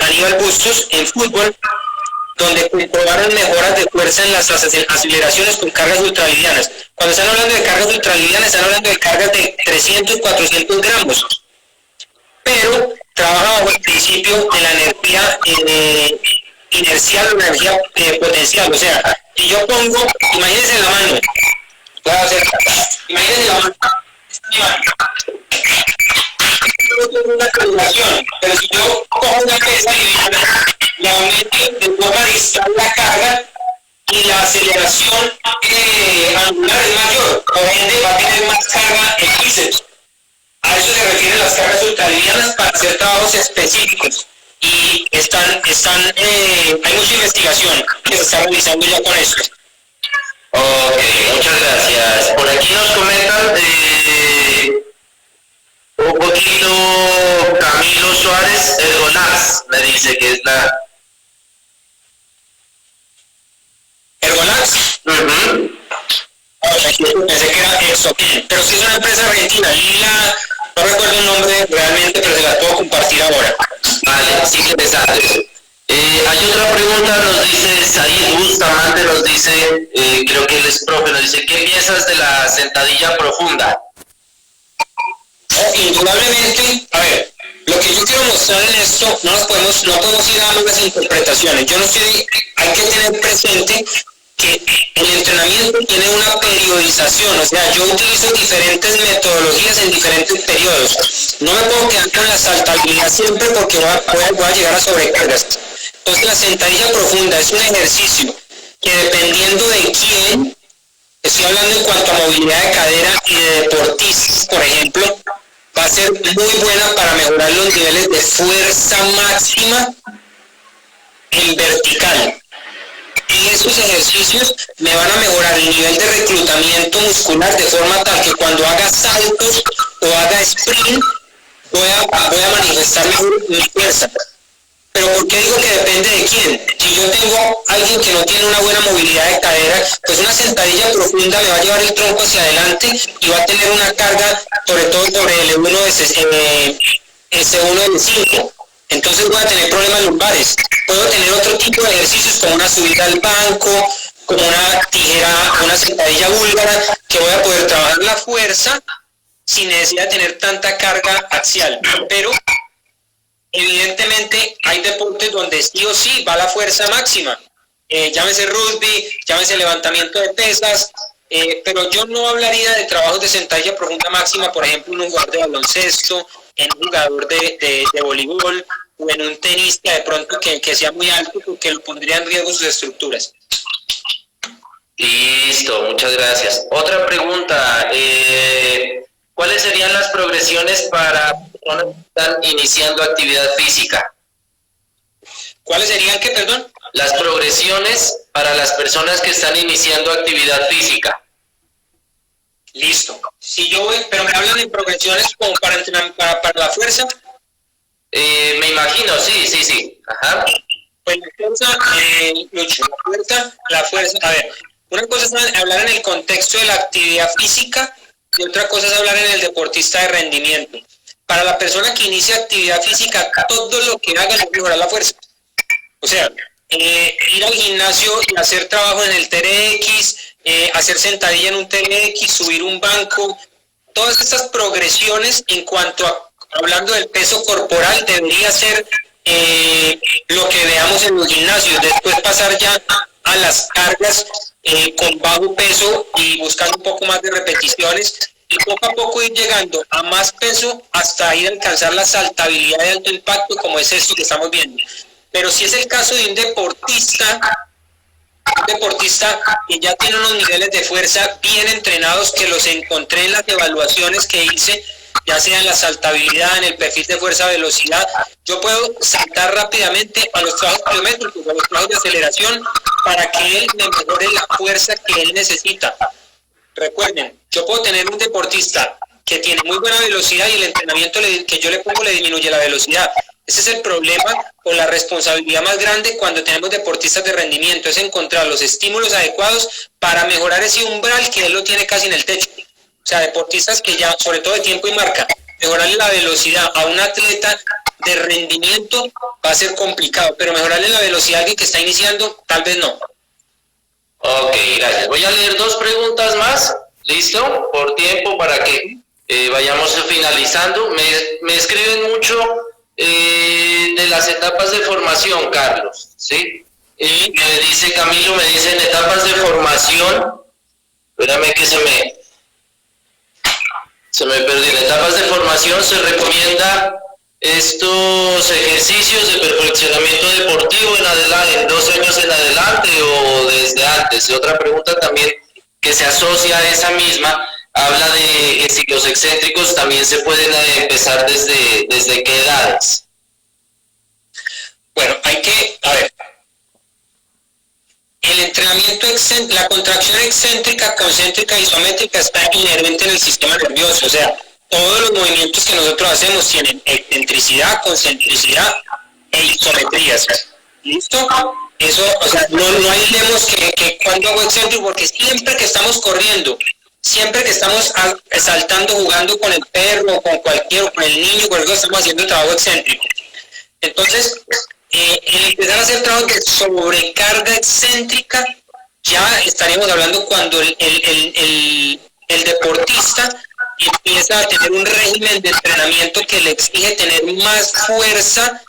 Aníbal Bustos en fútbol, donde comprobaron mejoras de fuerza en las aceleraciones con cargas ultralivianas. Cuando están hablando de cargas ultralivianas, están hablando de cargas de 300, 400 gramos, pero trabaja bajo el principio de la energía inercial o energía potencial. O sea, si yo pongo, imagínense la mano, voy a hacer, imagínense la mano, no tengo una calculación, pero si yo cojo una pesa liviana, le aumento de forma distal la carga y la aceleración angular es mayor, por ende va a tener más carga el bíceps. A eso se refieren las cargas ultralivianas para hacer trabajos específicos. Y hay mucha investigación que se está realizando ya con eso. Ok, muchas gracias. Por aquí nos comentan un poquito Camilo Suárez, Ergolax, me dice que es la... ¿Ergolax? Pensé que era Exogen, pero sí es una empresa argentina. No recuerdo el nombre realmente, pero se la puedo compartir ahora. Vale, sí, interesante. Hay otra pregunta, nos dice Said Bustamante, nos dice, creo que él es profe, nos dice, ¿qué piensas de la sentadilla profunda? Indudablemente, a ver, lo que yo quiero mostrar en esto, no podemos ir a las interpretaciones. Yo no estoy, hay que tener presente que el entrenamiento tiene una periodización, o sea, yo utilizo diferentes metodologías en diferentes periodos. No me puedo quedar con la saltabilidad siempre porque voy a llegar a sobrecargas. Entonces la sentadilla profunda es un ejercicio que dependiendo de quién, estoy hablando en cuanto a movilidad de cadera y de deportistas, por ejemplo, va a ser muy buena para mejorar los niveles de fuerza máxima en vertical. Y esos ejercicios me van a mejorar el nivel de reclutamiento muscular de forma tal que cuando haga saltos o haga sprint voy a manifestar mi fuerza. Pero ¿por qué digo que depende de quién? Si yo tengo alguien que no tiene una buena movilidad de cadera, pues una sentadilla profunda me va a llevar el tronco hacia adelante y va a tener una carga, sobre todo sobre el S1 de 5. Entonces voy a tener problemas lumbares. Puedo tener otro tipo de ejercicios como una subida al banco, como una tijera, una sentadilla búlgara, que voy a poder trabajar la fuerza sin necesidad de tener tanta carga axial. Pero evidentemente hay deportes donde sí o sí va la fuerza máxima, llámese rugby, llámese levantamiento de pesas, pero yo no hablaría de trabajos de sentadilla profunda máxima, por ejemplo, en un jugador de baloncesto, en un jugador de voleibol o en un tenista de pronto que sea muy alto porque lo pondría en riesgo sus estructuras. Listo, muchas gracias. Otra pregunta, ¿cuáles serían las progresiones para personas que están iniciando actividad física? ¿Cuáles serían qué, perdón? Las progresiones para las personas que están iniciando actividad física. Listo. Si yo voy, pero me hablan de progresiones como para entrenar para la fuerza. Me imagino, sí. Ajá. Pues la fuerza. A ver, una cosa es hablar en el contexto de la actividad física y otra cosa es hablar en el deportista de rendimiento. Para la persona que inicia actividad física, todo lo que haga es mejorar la fuerza. O sea, ir al gimnasio y hacer trabajo en el TRX, hacer sentadilla en un TRX, subir un banco, todas estas progresiones en cuanto a, hablando del peso corporal, debería ser lo que veamos en los gimnasios. Después pasar ya a las cargas con bajo peso y buscando un poco más de repeticiones y poco a poco ir llegando a más peso hasta ir a alcanzar la saltabilidad de alto impacto, como es esto que estamos viendo. Pero si es el caso de un deportista que ya tiene unos niveles de fuerza bien entrenados, que los encontré en las evaluaciones que hice, ya sea en la saltabilidad, en el perfil de fuerza-velocidad, yo puedo saltar rápidamente a los trabajos pliométricos, a los trabajos de aceleración, para que él me mejore la fuerza que él necesita. Recuerden, yo puedo tener un deportista que tiene muy buena velocidad y el entrenamiento que yo le pongo le disminuye la velocidad. Ese es el problema o la responsabilidad más grande cuando tenemos deportistas de rendimiento, es encontrar los estímulos adecuados para mejorar ese umbral que él lo tiene casi en el techo. O sea, deportistas que ya, sobre todo de tiempo y marca, mejorarle la velocidad a un atleta de rendimiento va a ser complicado, pero mejorarle la velocidad a alguien que está iniciando, tal vez no. Ok, gracias. Voy a leer 2 preguntas más, ¿listo? Por tiempo, para que vayamos finalizando. Me escriben mucho de las etapas de formación, Carlos, ¿sí? Y me dice Camilo, me dicen etapas de formación, espérame que se me perdió. En etapas de formación se recomienda estos ejercicios de perfeccionamiento deportivo en 2 años en adelante o desde antes. Y otra pregunta también que se asocia a esa misma, habla de que si los excéntricos también se pueden empezar desde qué edades. Bueno, hay que, a ver, el entrenamiento excéntrico, la contracción excéntrica, concéntrica y isométrica está inherente en el sistema nervioso, o sea, todos los movimientos que nosotros hacemos tienen excentricidad, concentricidad e isometrías. ¿Listo? Eso, o sea, no aislemos que cuando hago excéntrico, porque siempre que estamos corriendo, siempre que estamos saltando, jugando con el perro, con el niño, con el que estamos haciendo trabajo excéntrico. Entonces, el empezar a hacer trabajo de sobrecarga excéntrica, ya estaríamos hablando cuando el deportista empieza a tener un régimen de entrenamiento que le exige tener más fuerza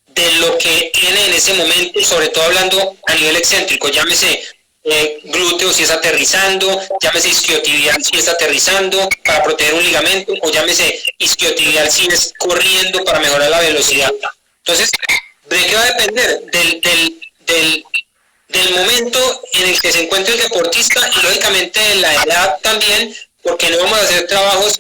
de lo que tiene en ese momento, sobre todo hablando a nivel excéntrico, llámese glúteo si es aterrizando, llámese isquiotibial si es aterrizando para proteger un ligamento, o llámese isquiotibial si es corriendo para mejorar la velocidad. Entonces, ¿de qué va a depender? Del momento en el que se encuentre el deportista y lógicamente de la edad también, porque no vamos a hacer trabajos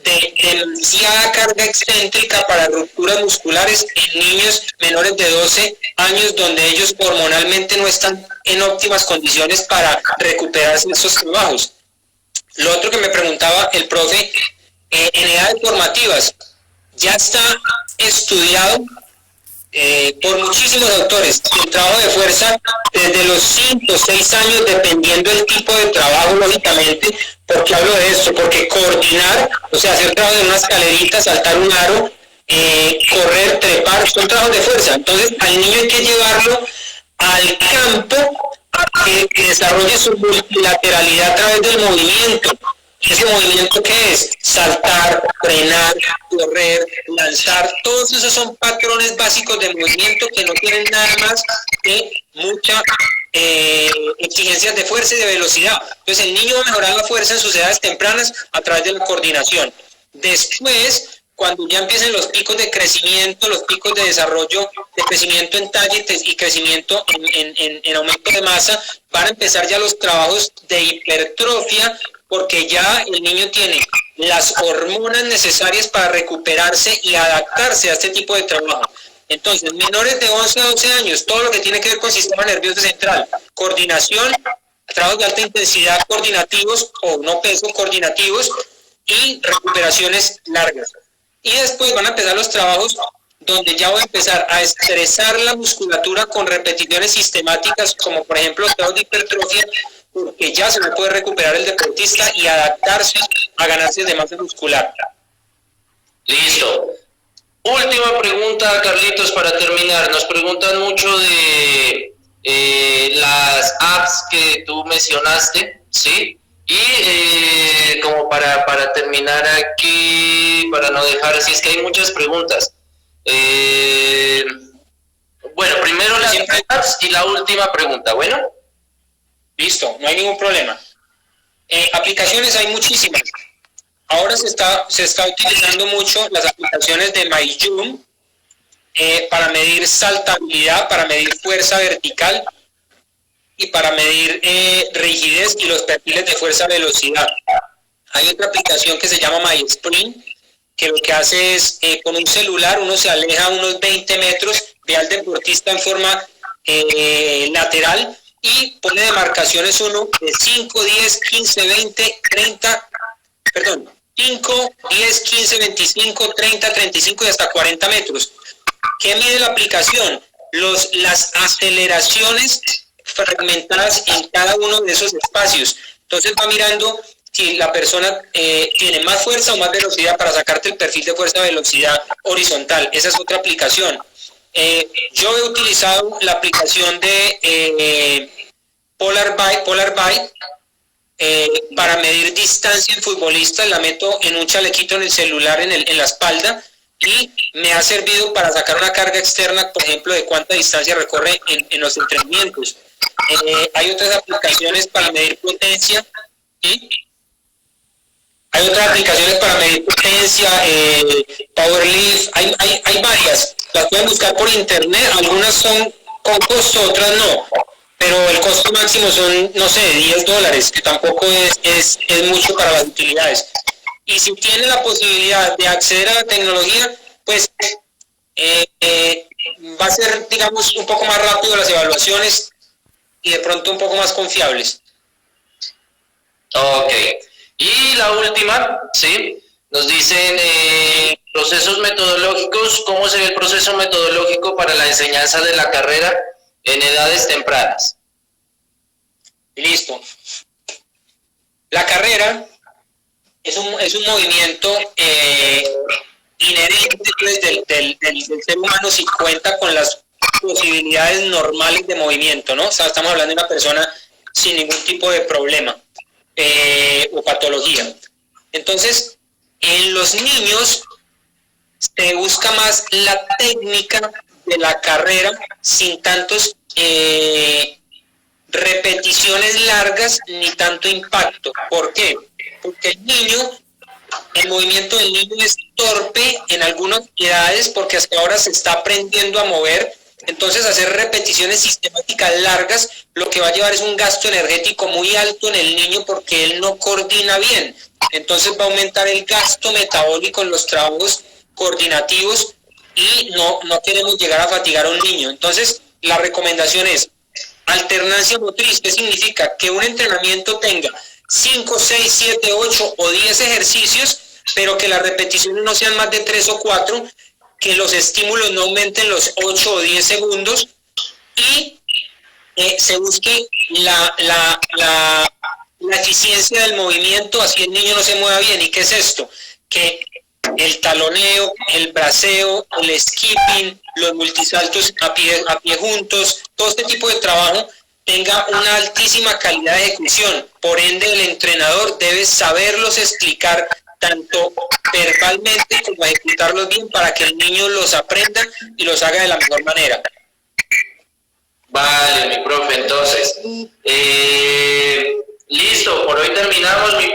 de demasiada carga excéntrica para rupturas musculares en niños menores de 12 años, donde ellos hormonalmente no están en óptimas condiciones para recuperarse de esos trabajos. Lo otro que me preguntaba el profe, en edades formativas, ya está estudiado por muchísimos autores el trabajo de fuerza desde los 5 o 6 años, dependiendo del tipo de trabajo, lógicamente. ¿Por qué hablo de esto? Porque coordinar, o sea, hacer trabajo en una escalerita, saltar un aro, correr, trepar, son trabajos de fuerza. Entonces, al niño hay que llevarlo al campo que desarrolle su multilateralidad a través del movimiento. ¿Ese movimiento qué es? Saltar, frenar, correr, lanzar, todos esos son patrones básicos de movimiento que no tienen nada más que mucha exigencias de fuerza y de velocidad. Entonces el niño va a mejorar la fuerza en sus edades tempranas a través de la coordinación. Después, cuando ya empiecen los picos de crecimiento, los picos de desarrollo, de crecimiento en talla y crecimiento en aumento de masa, van a empezar ya los trabajos de hipertrofia, porque ya el niño tiene las hormonas necesarias para recuperarse y adaptarse a este tipo de trabajo. Entonces, menores de 11 a 12 años, todo lo que tiene que ver con el sistema nervioso central, coordinación, trabajos de alta intensidad coordinativos o no peso coordinativos y recuperaciones largas. Y después van a empezar los trabajos donde ya voy a empezar a estresar la musculatura con repeticiones sistemáticas, como por ejemplo los trabajos de hipertrofia, porque ya se me puede recuperar el deportista y adaptarse a ganancias de masa muscular. Listo. Última pregunta, Carlitos, para terminar. Nos preguntan mucho de las apps que tú mencionaste, ¿sí? Y como para terminar aquí, para no dejar, si es que hay muchas preguntas. Bueno, primero las apps y la última pregunta, ¿bueno? Listo, no hay ningún problema. Aplicaciones hay muchísimas. Ahora se está utilizando mucho las aplicaciones de MyJump para medir saltabilidad, para medir fuerza vertical y para medir rigidez y los perfiles de fuerza-velocidad. Hay otra aplicación que se llama MySprint, que lo que hace es, con un celular uno se aleja unos 20 metros, ve al deportista en forma lateral y pone demarcaciones uno de 5, 10, 15, 20, 30, perdón, 5, 10, 15, 25, 30, 35 y hasta 40 metros. ¿Qué mide la aplicación? Las aceleraciones fragmentadas en cada uno de esos espacios. Entonces va mirando si la persona tiene más fuerza o más velocidad para sacarte el perfil de fuerza-velocidad horizontal. Esa es otra aplicación. Yo he utilizado la aplicación de Polar Bike para medir distancia en futbolistas. La meto en un chalequito en el celular, en la espalda, y me ha servido para sacar una carga externa, por ejemplo, de cuánta distancia recorre en los entrenamientos. Hay otras aplicaciones para medir potencia, ¿sí? Hay otras aplicaciones para medir potencia, Powerlift, hay varias. Las pueden buscar por internet, algunas son con costo, otras no. Pero el costo máximo son, no sé, $10, que tampoco es mucho para las utilidades. Y si tienen la posibilidad de acceder a la tecnología, pues va a ser, digamos, un poco más rápido las evaluaciones y de pronto un poco más confiables. Ok. Y la última, ¿sí? Nos dicen procesos metodológicos. ¿Cómo sería el proceso metodológico para la enseñanza de la carrera en edades tempranas? Listo. La carrera es un movimiento inherente del ser humano si cuenta con las posibilidades normales de movimiento, ¿no? O sea, estamos hablando de una persona sin ningún tipo de problema o patología. Entonces, En los niños se busca más la técnica de la carrera sin tantos repeticiones largas ni tanto impacto. ¿Por qué? Porque el movimiento del niño es torpe en algunas edades porque hasta ahora se está aprendiendo a mover. Entonces hacer repeticiones sistemáticas largas lo que va a llevar es un gasto energético muy alto en el niño porque él no coordina bien. Entonces va a aumentar el gasto metabólico en los trabajos coordinativos y no queremos llegar a fatigar a un niño. Entonces la recomendación es alternancia motriz, que significa que un entrenamiento tenga 5, 6, 7, 8 o 10 ejercicios, pero que las repeticiones no sean más de 3 o 4, que los estímulos no aumenten los 8 o 10 segundos y se busque la eficiencia del movimiento, así el niño no se mueva bien. ¿Y qué es esto? Que el taloneo, el braceo, el skipping, los multisaltos a pie juntos, todo este tipo de trabajo tenga una altísima calidad de ejecución. Por ende, el entrenador debe saberlos explicar tanto verbalmente como ejecutarlos bien para que el niño los aprenda y los haga de la mejor manera. Vale, mi profe, entonces, listo, por hoy terminamos, mi